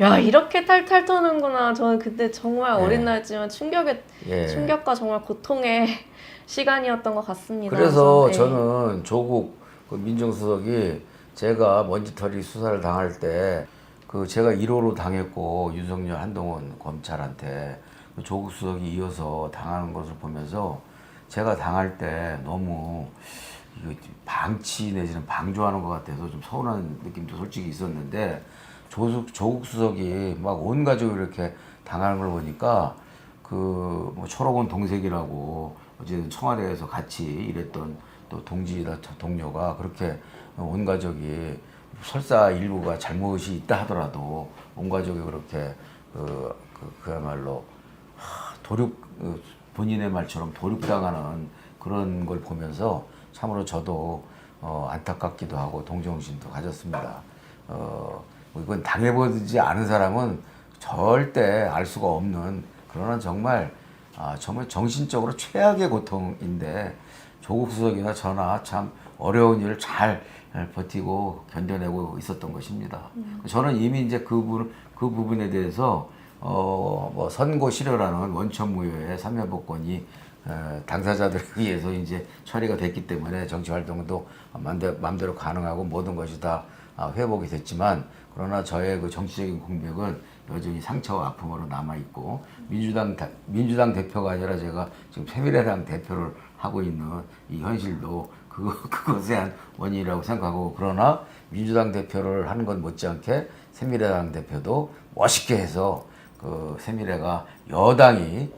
야 이렇게 탈탈 터는구나. 저는 그때 정말 어린 나이였지만 충격과 정말 고통의 시간이었던 것 같습니다. 그래서 네. 저는 조국 민정수석이 제가 먼지털이 수사를 당할 때 제가 1호로 당했고 윤석열 한동훈 검찰한테 조국 수석이 이어서 당하는 것을 보면서 제가 당할 때 너무 방치 내지는 방조하는 것 같아서 좀 서운한 느낌도 솔직히 있었는데 조국 수석이 막 온 가족이 이렇게 당하는 걸 보니까 철없은 동생이라고 어쨌든 청와대에서 같이 일했던 또 동료가 그렇게 온 가족이 설사 일부가 잘못이 있다 하더라도 온 가족이 그렇게 그야말로 본인의 말처럼 도륙당하는 그런 걸 보면서 참으로 저도 안타깝기도 하고 동정심도 가졌습니다. 이건 당해보지 않은 사람은 절대 알 수가 없는 그러나 정말 정신적으로 최악의 고통인데 조국 수석이나 저나 참 어려운 일을 잘 버티고 견뎌내고 있었던 것입니다. 저는 이미 이제 그 부분에 대해서 선고 실효라는 원천무효의 사면복권이 당사자들에 의해서 이제 처리가 됐기 때문에 정치 활동도 마음대로 가능하고 모든 것이 다 회복이 됐지만 그러나 저의 그 정치적인 공백은 여전히 상처와 아픔으로 남아 있고 민주당 대표가 아니라 제가 지금 새누리당 대표를 하고 있는 이 현실도 그것에 한 원인이라고 생각하고 그러나 민주당 대표를 하는 것 못지않게 새누리당 대표도 멋있게 해서 새누리가 여당이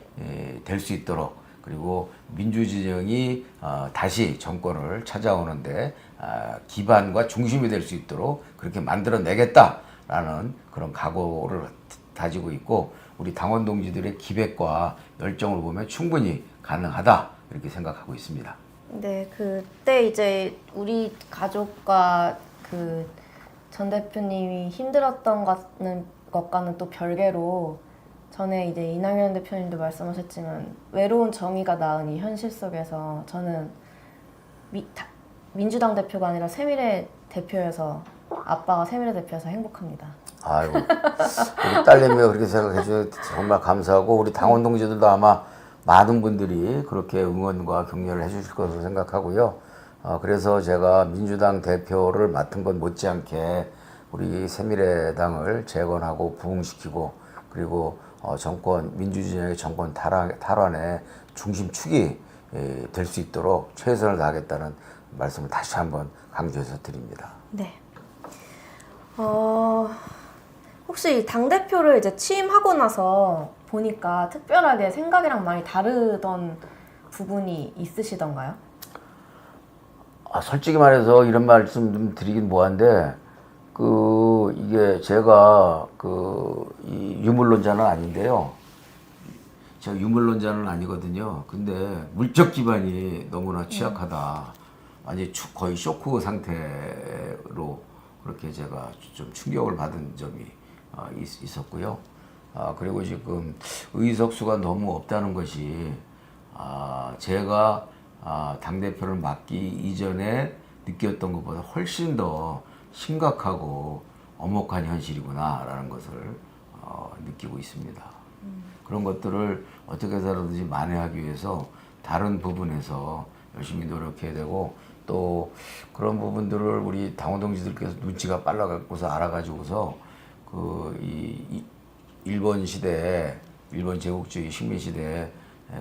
될 수 있도록 그리고 민주진영이 다시 정권을 찾아오는데 기반과 중심이 될 수 있도록 그렇게 만들어내겠다라는 그런 각오를 다지고 있고 우리 당원 동지들의 기백과 열정을 보면 충분히 가능하다 이렇게 생각하고 있습니다. 네, 그때 이제 우리 가족과 전 대표님이 힘들었던 것과는 또 별개로 전에 이제 이낙연 대표님도 말씀하셨지만 외로운 정의가 낳은 이 현실 속에서 저는 민주당 대표가 아니라 새미래 대표여서 아빠가 새미래 대표여서 행복합니다. 아이고, 우리 딸내미가 그렇게 생각해 주셔서 정말 감사하고 우리 당원 동지들도 아마 많은 분들이 그렇게 응원과 격려를 해주실 것으로 생각하고요. 그래서 제가 민주당 대표를 맡은 것 못지않게 우리 새미래당을 재건하고 부흥시키고 그리고 정권 민주진영의 정권 탈환의 중심축이 될 수 있도록 최선을 다하겠다는 말씀을 다시 한번 강조해서 드립니다. 네. 혹시 당대표를 이제 취임하고 나서 보니까 특별하게 생각이랑 많이 다르던 부분이 있으시던가요? 솔직히 말해서 이런 말씀 좀 드리긴 뭐한데, 이게 제가 이 유물론자는 아닌데요. 제가 유물론자는 아니거든요. 근데 물적 기반이 너무나 취약하다. 완전히 거의 쇼크 상태로 그렇게 제가 좀 충격을 받은 점이 있었고요. 그리고 지금 의석수가 너무 없다는 것이 제가 당대표를 맡기 이전에 느꼈던 것보다 훨씬 더 심각하고 엄혹한 현실이구나라는 것을 느끼고 있습니다. 그런 것들을 어떻게 해서든지 만회하기 위해서 다른 부분에서 열심히 노력해야 되고 또 그런 부분들을 우리 당원 동지들께서 눈치가 빨라갖고서 알아가지고서 이 일본 시대에 일본 제국주의 식민 시대에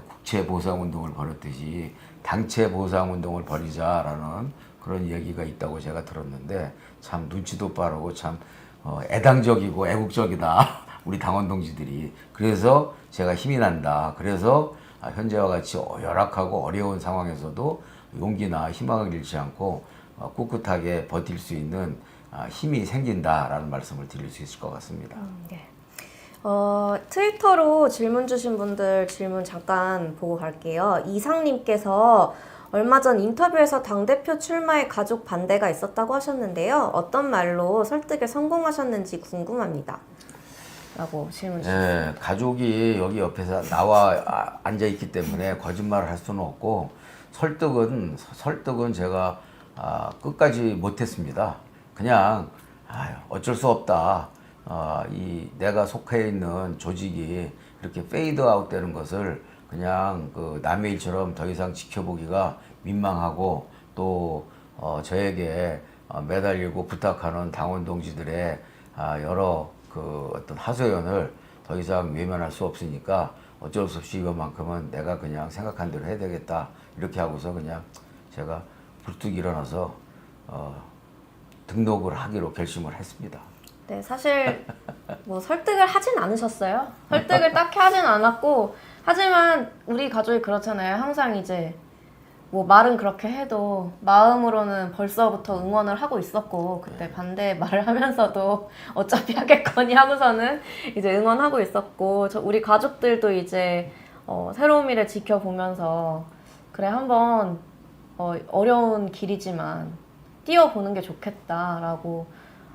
국채 보상 운동을 벌였듯이 당채 보상 운동을 벌이자라는 그런 얘기가 있다고 제가 들었는데 참 눈치도 빠르고 참 애당적이고 애국적이다 우리 당원 동지들이. 그래서 제가 힘이 난다. 그래서 현재와 같이 열악하고 어려운 상황에서도 용기나 희망을 잃지 않고 꿋꿋하게 버틸 수 있는 힘이 생긴다라는 말씀을 드릴 수 있을 것 같습니다. 네. 트위터로 질문 주신 분들 질문 잠깐 보고 갈게요. 이상님께서 얼마 전 인터뷰에서 당대표 출마에 가족 반대가 있었다고 하셨는데요. 어떤 말로 설득에 성공하셨는지 궁금합니다. 라고 질문 주셨습니다. 네, 가족이 여기 옆에서 나와 앉아있기 때문에 거짓말을 할 수는 없고 설득은 제가 끝까지 못했습니다. 그냥 어쩔 수 없다. 내가 속해 있는 조직이 이렇게 페이드 아웃 되는 것을 그냥 남의 일처럼 더 이상 지켜보기가 민망하고 또 저에게 매달리고 부탁하는 당원 동지들의 여러 어떤 하소연을 더 이상 외면할 수 없으니까 어쩔 수 없이 이것만큼은 내가 그냥 생각한 대로 해야 되겠다 이렇게 하고서 그냥 제가 불뚝 일어나서 등록을 하기로 결심을 했습니다. 네, 사실 뭐 설득을 하진 않으셨어요. 설득을 딱히 하진 않았고, 하지만 우리 가족이 그렇잖아요. 항상 이제 뭐 말은 그렇게 해도 마음으로는 벌써부터 응원을 하고 있었고, 그때 반대 말을 하면서도 어차피 하겠거니 하고서는 이제 응원하고 있었고, 우리 가족들도 이제 새로운 미래 지켜보면서 그래 한번 어려운 길이지만 뛰어보는 게 좋겠다라고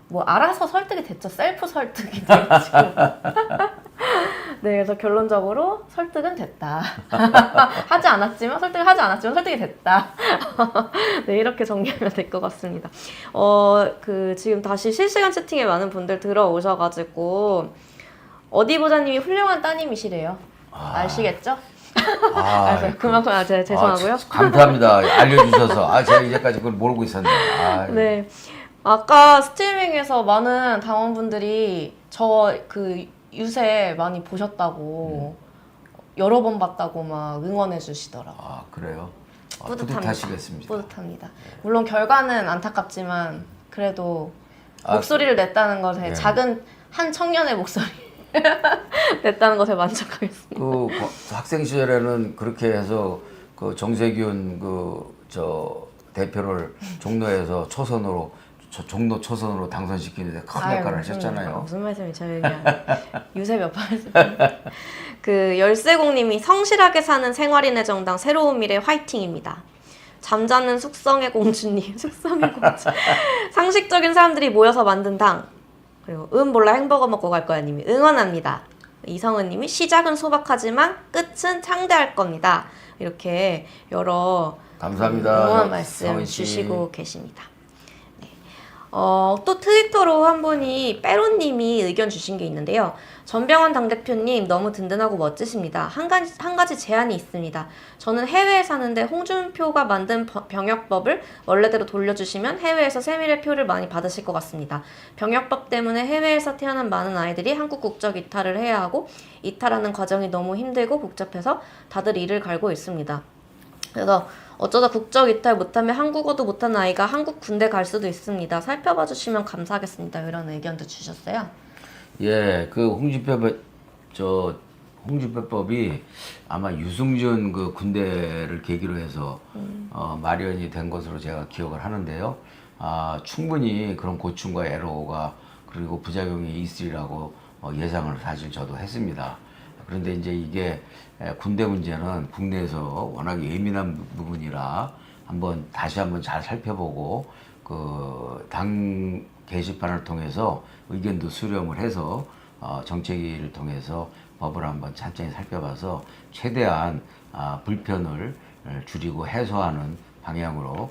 뭐 알아서 설득이 됐죠. 셀프 설득이 돼가지고. 네, 그래서 결론적으로 설득은 됐다. 설득을 하지 않았지만 설득이 됐다. 네, 이렇게 정리하면 될 것 같습니다. 지금 다시 실시간 채팅에 많은 분들 들어오셔가지고 어디 보자님이 훌륭한 따님이시래요. 아시겠죠? 그만큼 죄송하고요. 감사합니다. 알려주셔서 제가 이제까지 그걸 모르고 있었네요. 네. 아까 스트리밍에서 많은 당원분들이 저 유세 많이 보셨다고 여러 번 봤다고 막 응원해 주시더라고요. 그래요? 뿌듯합니다. 뿌듯하시겠습니다. 뿌듯합니다. 물론 결과는 안타깝지만 그래도 목소리를 냈다는 것에 작은 한 청년의 목소리 냈다는 것에 만족하겠습니다. 학생 시절에는 그렇게 해서 정세균 대표를 종로에서 종로 초선으로 당선시키는데 큰 역할을 하셨잖아요. 무슨 말씀이죠? 그냥 유세 몇 번 했습니다. 열쇠공님이 성실하게 사는 생활인의 정당 새로운 미래 화이팅입니다. 잠자는 숙성의 공주님, 숙성의 공주. 상식적인 사람들이 모여서 만든 당. 그리고 몰라 햄버거 먹고 갈 거야 님이 응원합니다. 이성은님이 시작은 소박하지만 끝은 창대할 겁니다. 이렇게 여러 감사합니다. 응원 말씀 성은 씨. 주시고 계십니다. 또 트위터로 한 분이 빼로님이 의견 주신 게 있는데요. 전병헌 당대표님 너무 든든하고 멋지십니다. 한 가지 제안이 있습니다. 저는 해외에 사는데 홍준표가 만든 병역법을 원래대로 돌려주시면 해외에서 세밀의 표를 많이 받으실 것 같습니다. 병역법 때문에 해외에서 태어난 많은 아이들이 한국 국적 이탈을 해야 하고 이탈하는 과정이 너무 힘들고 복잡해서 다들 이를 갈고 있습니다. 그래서 어쩌다 국적 이탈 못하면 한국어도 못하는 아이가 한국 군대 갈 수도 있습니다. 살펴봐 주시면 감사하겠습니다. 이런 의견도 주셨어요. 예, 그 홍준표법이 아마 유승준 그 군대를 계기로 해서 마련이 된 것으로 제가 기억을 하는데요. 충분히 그런 고충과 애로가 그리고 부작용이 있으리라고 예상을 사실 저도 했습니다. 그런데 이제 이게 군대 문제는 국내에서 워낙 예민한 부분이라 다시 한번 잘 살펴보고 그 당 게시판을 통해서 의견도 수렴을 해서 정책위를 통해서 법을 한번 찬찬히 살펴봐서 최대한 불편을 줄이고 해소하는 방향으로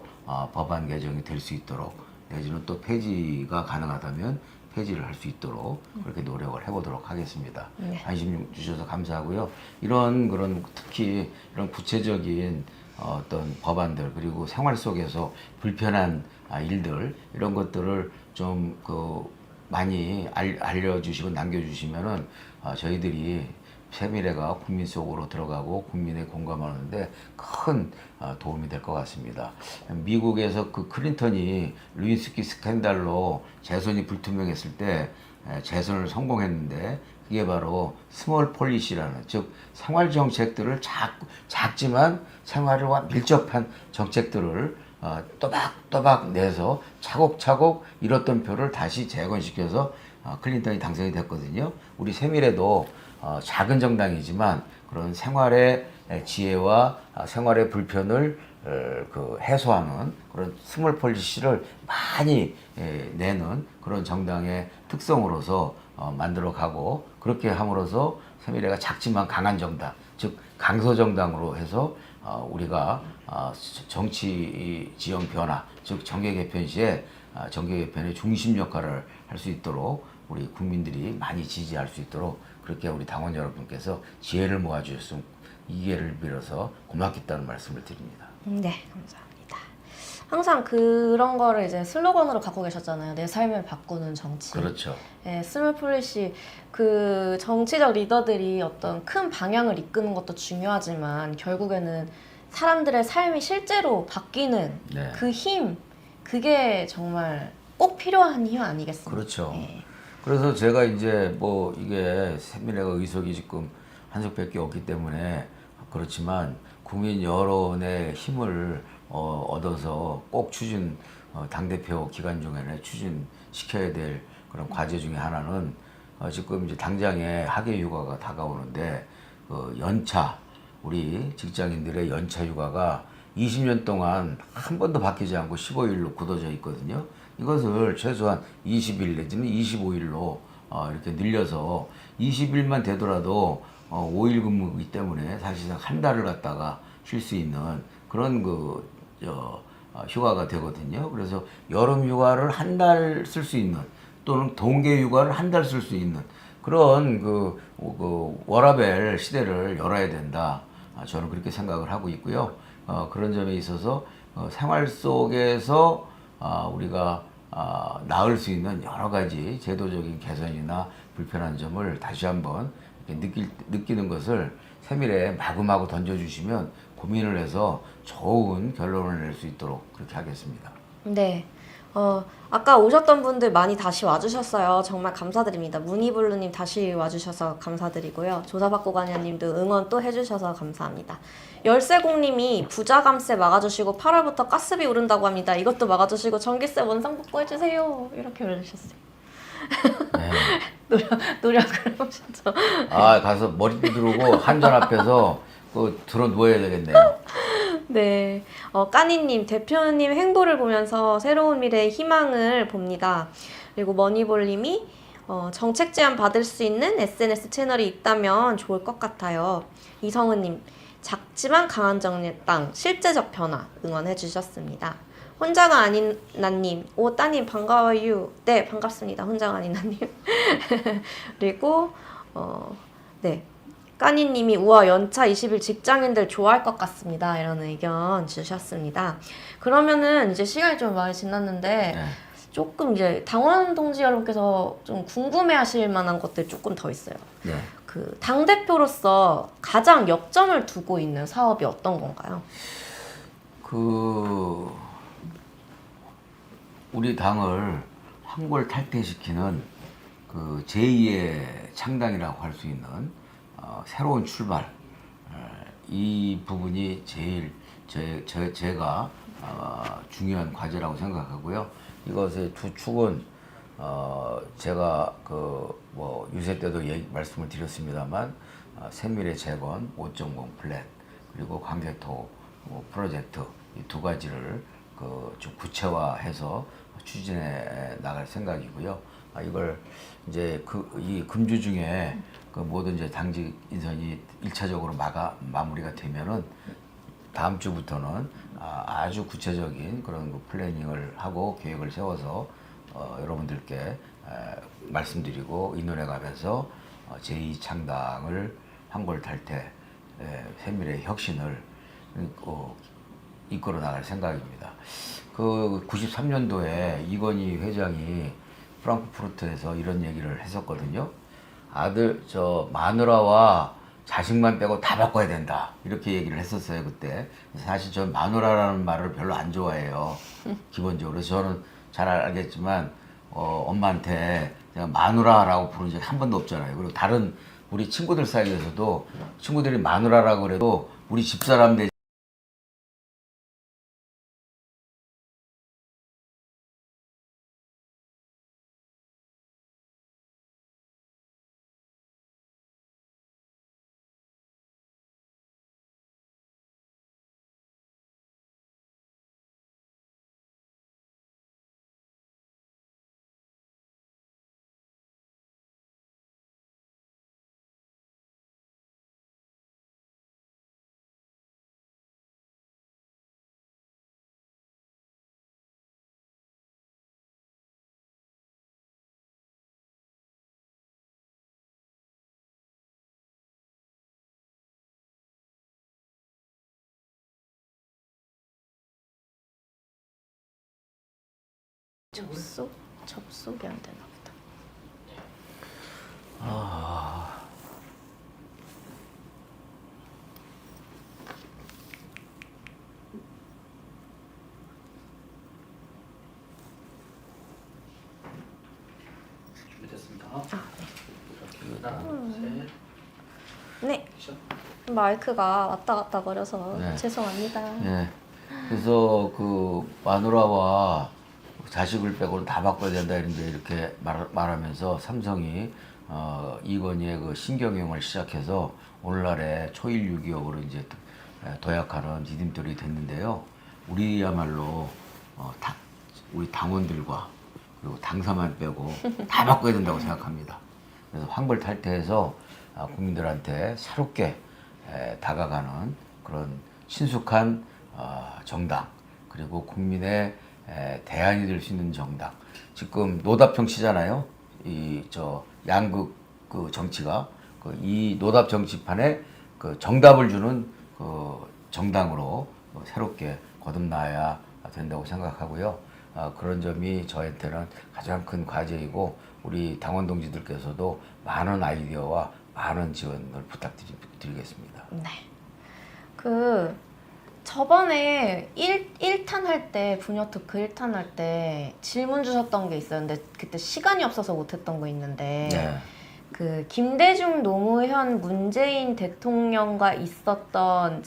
법안 개정이 될 수 있도록 내지는 또 폐지가 가능하다면 폐지를 할 수 있도록 그렇게 노력을 해보도록 하겠습니다. 네. 관심 주셔서 감사하고요. 그런 특히 이런 구체적인 어떤 법안들 그리고 생활 속에서 불편한 일들 이런 것들을 좀 많이 알려주시고 남겨주시면은 저희들이 세미래가 국민 속으로 들어가고 국민의 공감하는데 큰 도움이 될 것 같습니다. 미국에서 그 클린턴이 루인스키 스캔들로 재선이 불투명했을 때 재선을 성공했는데 그게 바로 스몰 폴리시라는 즉 생활 정책들을 작지만 생활과 밀접한 정책들을 또박또박 내서 차곡차곡 잃었던 표를 다시 재건시켜서 클린턴이 당선이 됐거든요. 우리 세밀에도 작은 정당이지만 그런 생활의 지혜와 생활의 불편을 해소하는 그런 스몰 폴리시를 많이 내는 그런 정당의 특성으로서 만들어가고 그렇게 함으로써 세미래가 작지만 강한 정당, 즉 강서정당으로 해서 우리가 정치 지형 변화, 즉 정계 개편 시에 정계 개편의 중심 역할을 할 수 있도록 우리 국민들이 많이 지지할 수 있도록 그렇게 우리 당원 여러분께서 지혜를 모아주셨으면 이 기회를 빌어서 고맙겠다는 말씀을 드립니다. 네, 감사합니다. 항상 그런 거를 이제 슬로건으로 갖고 계셨잖아요. 내 삶을 바꾸는 정치. 그렇죠. 네, 스몰 폴리시 그 정치적 리더들이 어떤 큰 방향을 이끄는 것도 중요하지만 결국에는 사람들의 삶이 실제로 바뀌는 네. 그 힘, 그게 정말 꼭 필요한 힘 아니겠습니까? 그렇죠. 네. 그래서 제가 이제 이게 세미래가 의석이 지금 한석밖에 없기 때문에 그렇지만 국민 여론의 힘을 얻어서 꼭 당대표 기간 중에는 추진시켜야 될 그런 과제 중에 하나는 지금 이제 당장에 학예 휴가가 다가오는데 연차 우리 직장인들의 연차 휴가가 20년 동안 한 번도 바뀌지 않고 15일로 굳어져 있거든요. 이것을 최소한 20일 내지는 25일로 이렇게 늘려서 20일만 되더라도 5일 근무이기 때문에 사실상 한 달을 갖다가 쉴 수 있는 그런 휴가가 되거든요. 그래서 여름 휴가를 한 달 쓸 수 있는 또는 동계 휴가를 한 달 쓸 수 있는 그런 워라밸 시대를 열어야 된다. 저는 그렇게 생각을 하고 있고요. 그런 점에 있어서 생활 속에서 우리가 나을 수 있는 여러 가지 제도적인 개선이나 불편한 점을 다시 한번 이렇게 느끼는 것을 세밀에 마구마구 던져주시면 고민을 해서 좋은 결론을 낼 수 있도록 그렇게 하겠습니다. 네. 아까 오셨던 분들 많이 다시 와주셨어요. 정말 감사드립니다. 무니블루님 다시 와주셔서 감사드리고요. 조사받고 가냐님도 응원 또 해주셔서 감사합니다. 열쇠공님이 부자감세 막아주시고 8월부터 가스비 오른다고 합니다. 이것도 막아주시고 전기세 원상 복구해주세요. 이렇게 올려주셨어요. 네. 노력을 하셨죠. 가서 머리 두드리고 한전 앞에서 들어 누워야 되겠네요. 네, 까니님, 대표님 행보를 보면서 새로운 미래의 희망을 봅니다. 그리고 머니볼님이 정책 제안 받을 수 있는 SNS 채널이 있다면 좋을 것 같아요. 이성은님, 작지만 강한 정당 실제적 변화 응원해 주셨습니다. 혼자가 아닌 나님, 오 따님 반가워요. 네 반갑습니다. 혼자가 아닌 나님. 그리고 네 까니님이 우와 연차 20일 직장인들 좋아할 것 같습니다. 이런 의견 주셨습니다. 그러면은 이제 시간이 좀 많이 지났는데 네. 조금 이제 당원 동지 여러분께서 좀 궁금해하실 만한 것들 조금 더 있어요. 네. 그 당대표로서 가장 역점을 두고 있는 사업이 어떤 건가요? 우리 당을 황골 탈퇴시키는 그 제2의 창당이라고 할 수 있는 새로운 출발, 이 부분이 제일 제가 중요한 과제라고 생각하고요. 이것의 두 축은 제가 뭐 유세 때도 말씀을 드렸습니다만 세밀의 재건 5.0 플랜 그리고 광개토 프로젝트 이 두 가지를 좀 구체화해서 추진해 나갈 생각이고요. 이걸 이제 이 금주 중에 모든 이제 당직 인선이 1차적으로 마무리가 되면은 다음 주부터는 아주 구체적인 그런 플래닝을 하고 계획을 세워서 여러분들께 말씀드리고 의논해 가면서 제2창당을 황골 탈퇴 세밀의 혁신을 이끌어 나갈 생각입니다. 93년도에 이건희 회장이 프랑크푸르트에서 이런 얘기를 했었거든요. 마누라와 자식만 빼고 다 바꿔야 된다. 이렇게 얘기를 했었어요, 그때. 사실 전 마누라라는 말을 별로 안 좋아해요. 기본적으로. 그래서 저는 잘 알겠지만, 엄마한테 제가 마누라라고 부른 적이 한 번도 없잖아요. 그리고 다른 우리 친구들 사이에서도 친구들이 마누라라고 그래도 우리 집사람 접속이 안 되나 보다. 됐습니다. 네. 하나, 셋. 네. 마이크가 왔다 갔다 거려서 네. 죄송합니다. 네. 그래서 마누라와 자식을 빼고는 다 바꿔야 된다 이런데 이렇게 말하면서 삼성이 이건희의 신경영을 시작해서 오늘날의 초일 유기업으로 이제 도약하는 디딤돌이 됐는데요. 우리야말로 우리 당원들과 그리고 당사만 빼고 다 바꿔야 된다고 생각합니다. 그래서 황골 탈퇴해서 국민들한테 새롭게 다가가는 그런 친숙한 정당 그리고 국민의 대안이 될 수 있는 정당. 지금 노답 정치잖아요. 양극 정치가 이 노답 정치판에 정답을 주는 정당으로 새롭게 거듭나야 된다고 생각하고요. 그런 점이 저한테는 가장 큰 과제이고 우리 당원 동지들께서도 많은 아이디어와 많은 지원을 부탁드리겠습니다. 네. 저번에 1탄 할 때, 부녀특크 1탄 할 때 질문 주셨던 게 있었는데 그때 시간이 없어서 못했던 거 있는데 네. 김대중, 노무현, 문재인 대통령과 있었던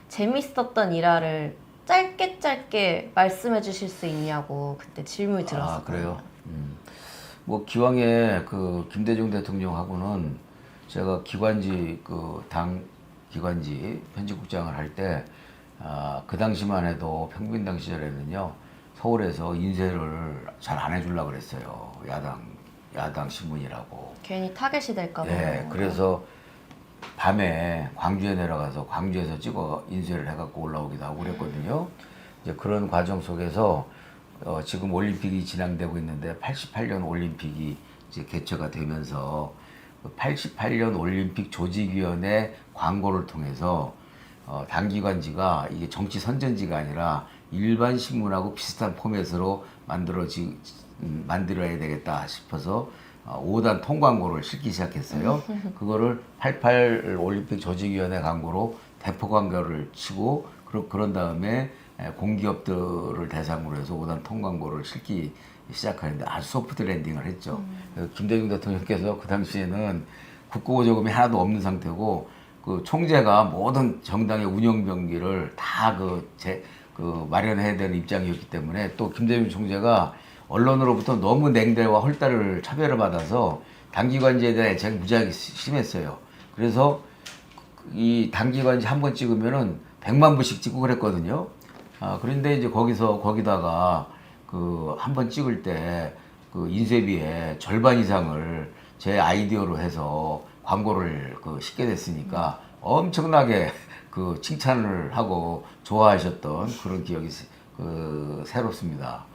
재밌었던 일화를 짧게 말씀해 주실 수 있냐고 그때 질문이 들었어요. 그래요? 뭐 기왕에 김대중 대통령하고는 제가 당 기관지 편집국장을 할 때 그 당시만 해도 평균당 시절에는요 서울에서 인쇄를 잘 안 해주려고 그랬어요. 야당 신문이라고. 괜히 타겟이 될까 봐. 네, 그래서 밤에 광주에 내려가서 광주에서 찍어 인쇄를 해갖고 올라오기도 하고 그랬거든요. 이제 그런 과정 속에서 지금 올림픽이 진행되고 있는데 88년 올림픽이 이제 개최가 되면서 88년 올림픽 조직위원회 광고를 통해서 단기관지가 이게 정치 선전지가 아니라 일반 신문하고 비슷한 포맷으로 만들어야 되겠다 싶어서 5단 통광고를 싣기 시작했어요. 그거를 88 올림픽 조직위원회 광고로 대포 광고를 치고 그런 다음에 공기업들을 대상으로 해서 5단 통광고를 싣기 시작하는데 아주 소프트 랜딩을 했죠. 김대중 대통령께서 그 당시에는 국고보조금이 하나도 없는 상태고 그 총재가 모든 정당의 운영 병기를 다 마련해야 되는 입장이었기 때문에 또 김대중 총재가 언론으로부터 너무 냉대와 헐다를 차별을 받아서 단기관지에 대한 애착이 무지하게 심했어요. 그래서 이 단기관지 한 번 찍으면은 100만 부씩 찍고 그랬거든요. 그런데 이제 거기다가 그 한 번 찍을 때 그 인쇄비의 절반 이상을 제 아이디어로 해서 광고를 싣게 됐으니까 엄청나게 그 칭찬을 하고 좋아하셨던 그런 기억이 새롭습니다.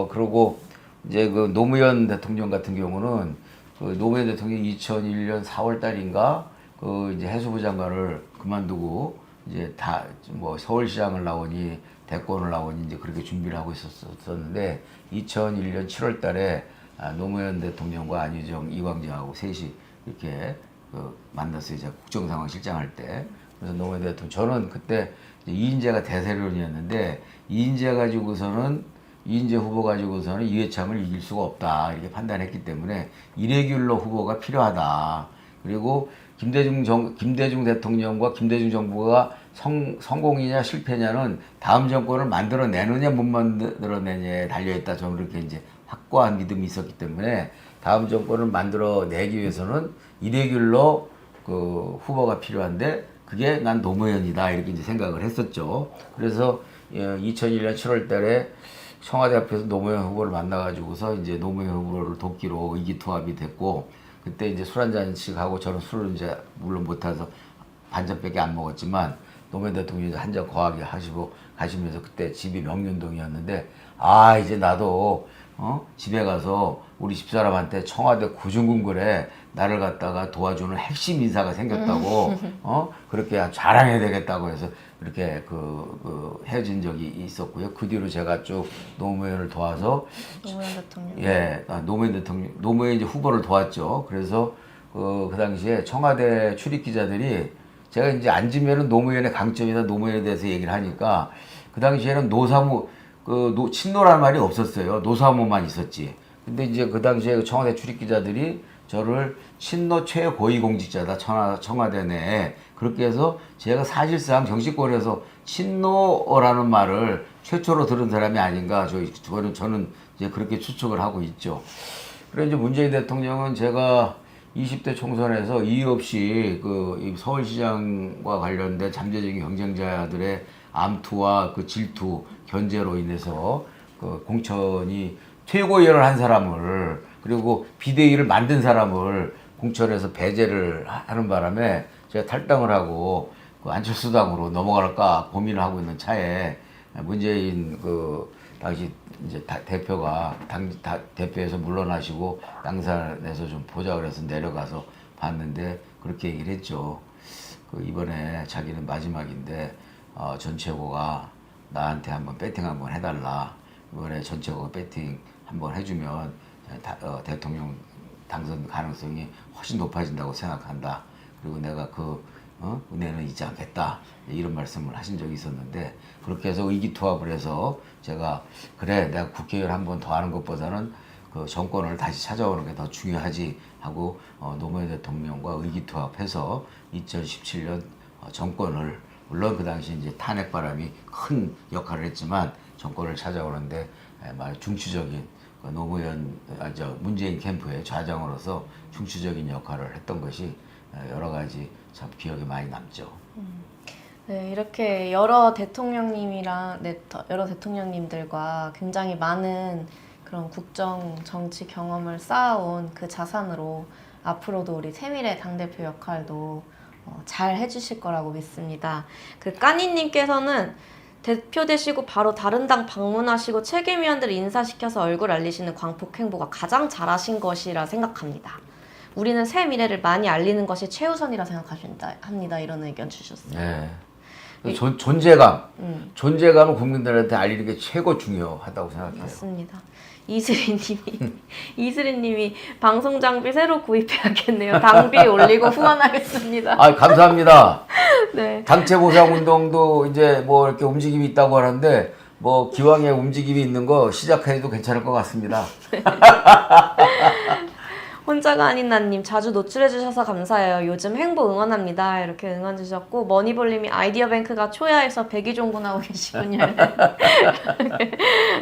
그리고 이제 그 노무현 대통령 같은 경우는 그 노무현 대통령이 2001년 4월 달인가 그 이제 해수부 장관을 그만두고 이제 다 뭐 서울시장을 나오니 대권을 나오니 이제 그렇게 준비를 하고 있었는데 2001년 7월 달에 노무현 대통령과 안희정, 이광재하고 셋이 이렇게 만났어요. 이제 국정상황실장 할 때. 그래서 노무현 대통령, 저는 그때 이인재가 대세론이었는데 이인재 후보 가지고서는 이회창을 이길 수가 없다 이렇게 판단했기 때문에 이레귤러 후보가 필요하다. 그리고 김대중 대통령과 김대중 정부가 성공이냐 실패냐는 다음 정권을 만들어내느냐 못 만들어내냐에 달려있다. 저는 그렇게 이제 확고한 믿음이 있었기 때문에 다음 정권을 만들어내기 위해서는 이레귤러 그 후보가 필요한데 그게 난 노무현이다 이렇게 이제 생각을 했었죠. 그래서 2001년 7월 달에 청와대 앞에서 노무현 후보를 만나가지고서 이제 노무현 후보를 돕기로 의기투합이 됐고 그때 이제 술 한 잔씩 하고 저는 술을 이제 물론 못 타서 반잔밖에 안 먹었지만 노무현 대통령이 한 잔 거하게 하시고 가시면서 그때 집이 명륜동이었는데 이제 나도 집에 가서 우리 집사람한테 청와대 구중궁궐에 나를 갖다가 도와주는 핵심 인사가 생겼다고 그렇게 자랑해야 되겠다고 해서 이렇게 헤어진 적이 있었고요. 그 뒤로 제가 쭉 노무현을 도와서 노무현 이제 후보를 도왔죠. 그래서 그 당시에 청와대 출입 기자들이 제가 이제 앉으면은 노무현의 강점이나 노무현에 대해서 얘기를 하니까 그 당시에는 친노라는 말이 없었어요. 노사모만 있었지. 근데 이제 그 당시에 청와대 출입 기자들이 저를 친노 최고위 공직자다 청와대 내에 그렇게 해서 제가 사실상 정치권에서 친노라는 말을 최초로 들은 사람이 아닌가 저는 이제 그렇게 추측을 하고 있죠. 그래 이제 문재인 대통령은 제가 20대 총선에서 이유 없이 이 서울시장과 관련된 잠재적인 경쟁자들의 암투와 그 질투, 견제로 인해서 공천이 최고위원을 한 사람을 그리고 비대위를 만든 사람을 공천에서 배제를 하는 바람에 제가 탈당을 하고 안철수 당으로 넘어갈까 고민을 하고 있는 차에 문재인 당시 이제 대표가 대표에서 물러나시고 당산에서 좀 보자 그래서 내려가서 봤는데 그렇게 얘기를 했죠. 이번에 자기는 마지막인데 전 최고가 나한테 한번 배팅 한번 해달라. 이번에 전 최고가 배팅 한번 해주면 대통령 당선 가능성이 훨씬 높아진다고 생각한다. 그리고 내가 은혜는 잊지 않겠다. 이런 말씀을 하신 적이 있었는데 그렇게 해서 의기투합을 해서 제가 그래 내가 국회의원 한 번 더 하는 것보다는 정권을 다시 찾아오는 게 더 중요하지 하고 노무현 대통령과 의기투합해서 2017년 정권을 물론 그 당시 이제 탄핵 바람이 큰 역할을 했지만 정권을 찾아오는데 중추적인 문재인 캠프의 좌장으로서 중추적인 역할을 했던 것이 여러 가지 참 기억에 많이 남죠. 네, 이렇게 여러 대통령님들과 굉장히 많은 그런 국정 정치 경험을 쌓아온 그 자산으로 앞으로도 우리 세밀의 당대표 역할도 잘 해주실 거라고 믿습니다. 그 까니님께서는 대표 되시고 바로 다른 당 방문하시고 책임위원들을 인사시켜서 얼굴 알리시는 광폭 행보가 가장 잘하신 것이라 생각합니다. 우리는 새 미래를 많이 알리는 것이 최우선이라 생각합니다. 이런 의견 주셨어요. 네. 존재감을 국민들한테 알리는 게 최고 중요하다고 생각해요. 맞습니다. 이슬이님이 방송 장비 새로 구입해야겠네요. 당비 올리고 후원하겠습니다. 아, 감사합니다. 네. 당체 보상 운동도 이제 뭐 이렇게 움직임이 있다고 하는데 뭐 기왕에 움직임이 있는 거 시작해도 괜찮을 것 같습니다. 혼자가 아닌 나님 자주 노출해주셔서 감사해요. 요즘 행보 응원합니다. 이렇게 응원 주셨고 머니볼님이 아이디어 뱅크가 초야에서 백의종군하고 계시군요.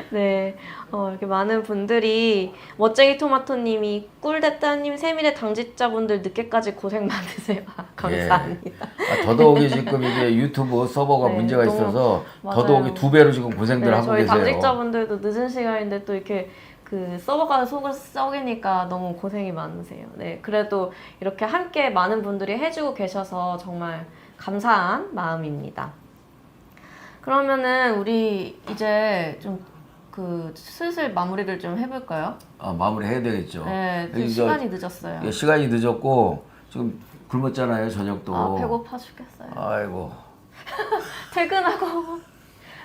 네, 이렇게 많은 분들이 멋쟁이 토마토님이 꿀대따님 세밀의 당직자분들 늦게까지 고생 많으세요. 감사합니다. 예. 더더욱이 지금 이게 유튜브 서버가 네, 문제가 너무 있어서 맞아요. 더더욱이 2배로 지금 고생들 네, 하고 저희 계세요. 당직자분들도 늦은 시간인데 또 이렇게 그 서버가 속을 썩이니까 너무 고생이 많으세요. 네, 그래도 이렇게 함께 많은 분들이 해주고 계셔서 정말 감사한 마음입니다. 그러면은 우리 이제 좀 그 슬슬 마무리를 좀 해볼까요? 마무리 해야 되겠죠. 네, 여기 시간이 늦었어요. 예, 시간이 늦었고 지금 굶었잖아요, 저녁도. 배고파 죽겠어요. 아이고.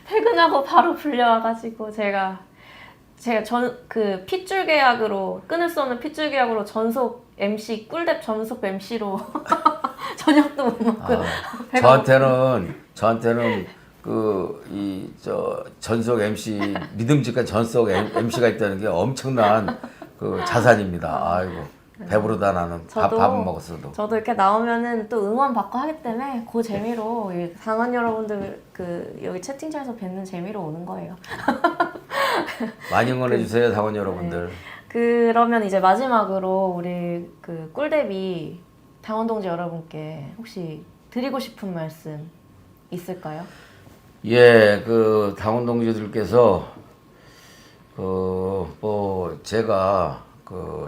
퇴근하고 바로 불려와가지고 제가 그 핏줄 계약으로 끊을 수 없는 핏줄 계약으로 전속 MC 꿀랩 전속 MC로 저녁도 못 먹고 저한테는 전속 MC 믿음직한 전속 MC가 있다는 게 엄청난 그 자산입니다. 아이고 배부르다 나는 밥은 먹었어도. 저도 이렇게 나오면은 또 응원 받고 하기 때문에 그 재미로 이 당원 여러분들 그 여기 채팅창에서 뵙는 재미로 오는 거예요. 많이 응원해 주세요, 당원 여러분들. 네. 그러면 이제 마지막으로 우리 그 꿀대비 당원 동지 여러분께 혹시 드리고 싶은 말씀 있을까요? 예, 그 당원 동지들께서 제가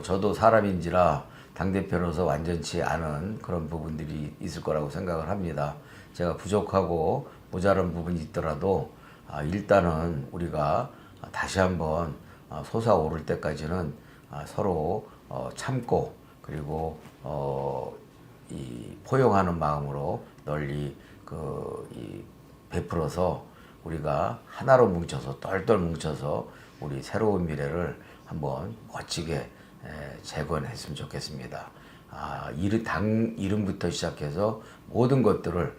저도 사람인지라 당대표로서 완전치 않은 그런 부분들이 있을 거라고 생각을 합니다. 제가 부족하고 모자란 부분이 있더라도 일단은 우리가 다시 한번 솟아오를 때까지는 서로 참고 그리고 이 포용하는 마음으로 널리 베풀어서 우리가 하나로 뭉쳐서 똘똘 뭉쳐서 우리 새로운 미래를 한번 멋지게 재건했으면 좋겠습니다. 당 이름부터 시작해서 모든 것들을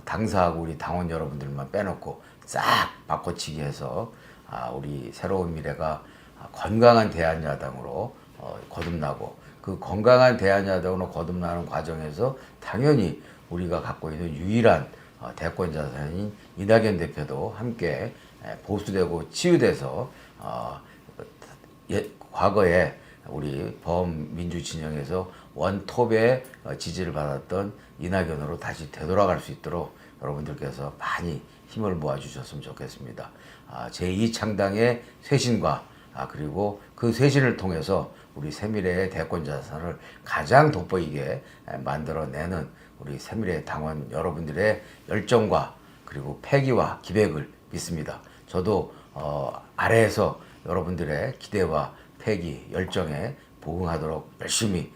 당사하고 우리 당원 여러분들만 빼놓고 싹 바꿔치기 해서 우리 새로운 미래가 건강한 대한야당으로 거듭나고 그 건강한 대한야당으로 거듭나는 과정에서 당연히 우리가 갖고 있는 유일한 대권 자산인 이낙연 대표도 함께 보수되고 치유돼서 과거에 우리 범민주 진영에서 원톱의 지지를 받았던 이낙연으로 다시 되돌아갈 수 있도록 여러분들께서 많이 힘을 모아주셨으면 좋겠습니다. 제2창당의 쇄신과 그리고 그 쇄신을 통해서 우리 새미래의 대권 자산을 가장 돋보이게 만들어내는 우리 새미래 당원 여러분들의 열정과 그리고 패기와 기백을 믿습니다. 저도 아래에서 여러분들의 기대와 패기, 열정에 부응하도록 열심히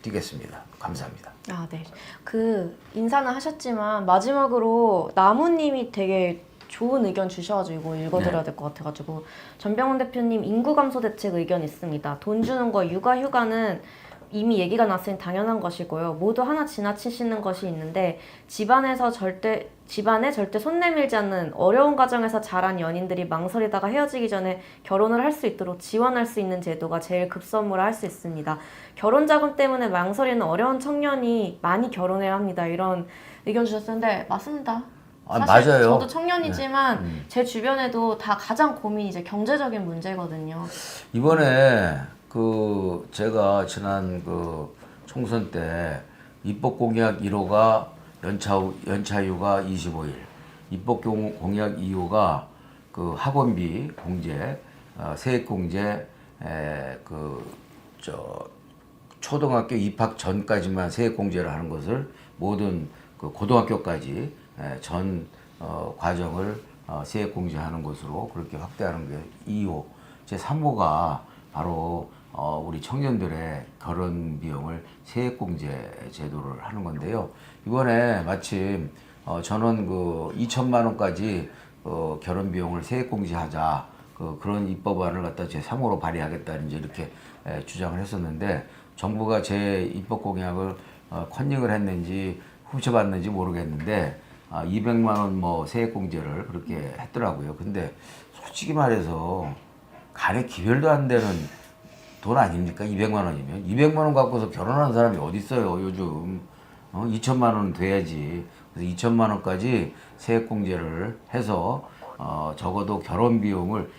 뛰겠습니다. 감사합니다. 네. 그 인사는 하셨지만 마지막으로 나무님이 되게 좋은 의견 주셔가지고 읽어드려야 될 것 같아가지고 전병훈 대표님 인구 감소 대책 의견 있습니다. 돈 주는 거 육아휴가는 이미 얘기가 났으니 당연한 것이고요. 모두 하나 지나치시는 것이 있는데 집안에 절대 손 내밀지 않는 어려운 가정에서 자란 연인들이 망설이다가 헤어지기 전에 결혼을 할 수 있도록 지원할 수 있는 제도가 제일 급선무라 할 수 있습니다. 결혼 자금 때문에 망설이는 어려운 청년이 많이 결혼해야 합니다. 이런 의견 주셨는데 맞습니다. 사실 맞아요. 저도 청년이지만 제 주변에도 다 가장 고민이 이제 경제적인 문제거든요. 이번에 제가 지난 총선 때 입법 공약 1호가 연차휴가 25일, 입법 공약 2호가 학원비 공제, 세액 공제, 초등학교 입학 전까지만 세액공제를 하는 것을 모든 그 고등학교까지 전 과정을 세액공제하는 것으로 그렇게 확대하는 게 2호. 제 3호가 바로 우리 청년들의 결혼 비용을 세액공제 제도를 하는 건데요. 이번에 마침 저는 그 2천만 원까지 결혼 비용을 세액공제하자 그런 입법안을 갖다 제 3호로 발의하겠다 이제 이렇게 주장을 했었는데 정부가 제 입법 공약을 컨닝을 했는지 훔쳐봤는지 모르겠는데 200만 원 뭐 세액공제를 그렇게 했더라고요. 근데 솔직히 말해서 간에 기별도 안 되는 돈 아닙니까? 200만 원이면 200만 원 갖고서 결혼하는 사람이 어디 있어요 요즘. 2천만 원 돼야지. 그래서 2천만 원까지 세액공제를 해서 적어도 결혼 비용을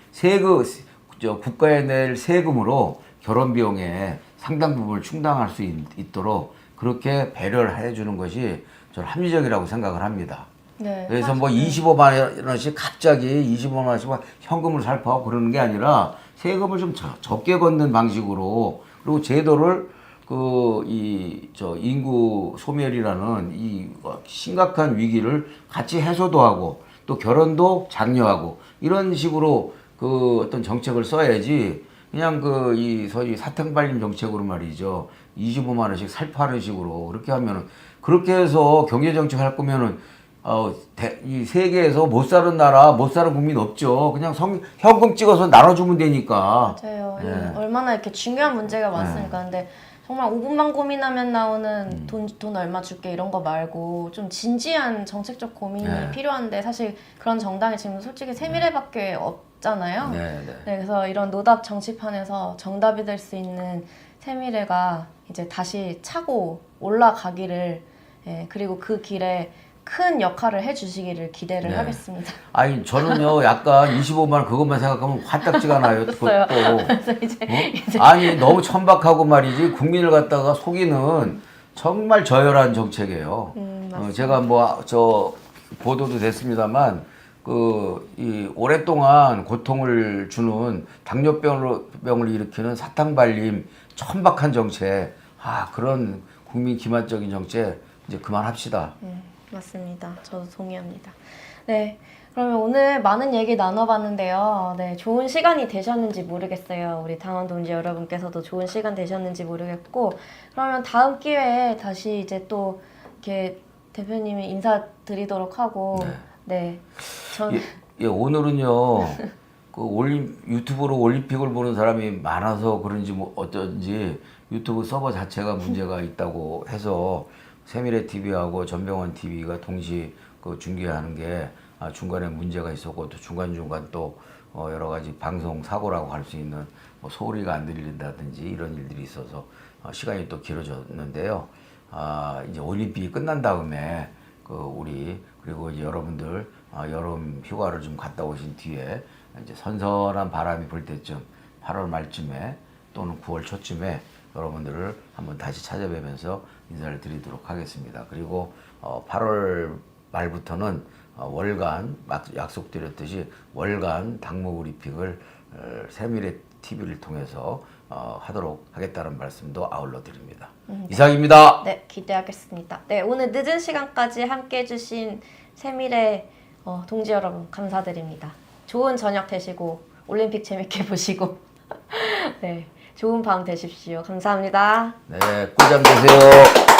국가에 낼 세금으로 결혼 비용의 상당 부분을 충당할 수 있도록 그렇게 배려를 해주는 것이 저는 합리적이라고 생각을 합니다. 네, 그래서 뭐 25만 원씩 갑자기 25만 원씩 현금을 살포하고 그러는 게 아니라 세금을 좀 적게 걷는 방식으로 그리고 제도를 인구 소멸이라는 이 심각한 위기를 같이 해소도 하고 또 결혼도 장려하고 이런 식으로 그 어떤 정책을 써야지 그냥 소위 사탕발림 정책으로 말이죠. 25만 원씩 살포하는 식으로 그렇게 하면은 그렇게 해서 경제정책 할 거면은 이 세계에서 못 사는 나라, 못 사는 국민 없죠. 그냥 현금 찍어서 나눠주면 되니까. 맞아요. 네. 얼마나 이렇게 중요한 문제가 많으니까. 근데 정말 5분만 고민하면 나오는 돈 얼마 줄게 이런 거 말고 좀 진지한 정책적 고민이 네. 필요한데 사실 그런 정당이 지금 솔직히 세미래밖에 없잖아요. 네. 네, 그래서 이런 노답 정치판에서 정답이 될 수 있는 세미래가 이제 다시 차고 올라가기를 그리고 그 길에 큰 역할을 해주시기를 기대를 네. 하겠습니다. 아니 저는요 약간 25만 원 그것만 생각하면 화딱지가 나요. 됐어요. 그것도. 그래서 이제 아니 너무 천박하고 말이지 국민을 갖다가 속이는 정말 저열한 정책이에요. 맞습니다. 제가 뭐 저 보도도 됐습니다만 이 오랫동안 고통을 주는 당뇨병을 일으키는 사탕발림 천박한 정책 그런 국민 기만적인 정책 이제 그만합시다. 맞습니다. 저도 동의합니다. 네, 그러면 오늘 많은 얘기 나눠봤는데요. 네, 좋은 시간이 되셨는지 모르겠어요. 우리 당원 동지 여러분께서도 좋은 시간 되셨는지 모르겠고, 그러면 다음 기회에 다시 이제 또 이렇게 대표님이 인사드리도록 하고, 네, 예, 오늘은요. 유튜브로 올림픽을 보는 사람이 많아서 그런지 뭐 어쩐지 유튜브 서버 자체가 문제가 있다고 해서 세미래 TV하고 전병헌 TV가 동시 중계하는 게 중간에 문제가 있었고 또 중간중간 또 여러 가지 방송 사고라고 할 수 있는 뭐 소리가 안 들린다든지 이런 일들이 있어서 시간이 또 길어졌는데요. 이제 올림픽이 끝난 다음에 그리고 이제 여러분들 여름 휴가를 좀 갔다 오신 뒤에 이제 선선한 바람이 불 때쯤 8월 말쯤에 또는 9월 초쯤에 여러분들을 한번 다시 찾아뵈면서 인사를 드리도록 하겠습니다. 그리고 8월 말부터는 월간 약속드렸듯이 월간 당무 브리핑을 세미래 TV를 통해서 하도록 하겠다는 말씀도 아울러 드립니다. 이상입니다. 네, 기대하겠습니다. 네, 오늘 늦은 시간까지 함께 해주신 세미래 동지 여러분 감사드립니다. 좋은 저녁 되시고 올림픽 재밌게 보시고 네, 좋은 밤 되십시오. 감사합니다. 네, 꿀잠 되세요.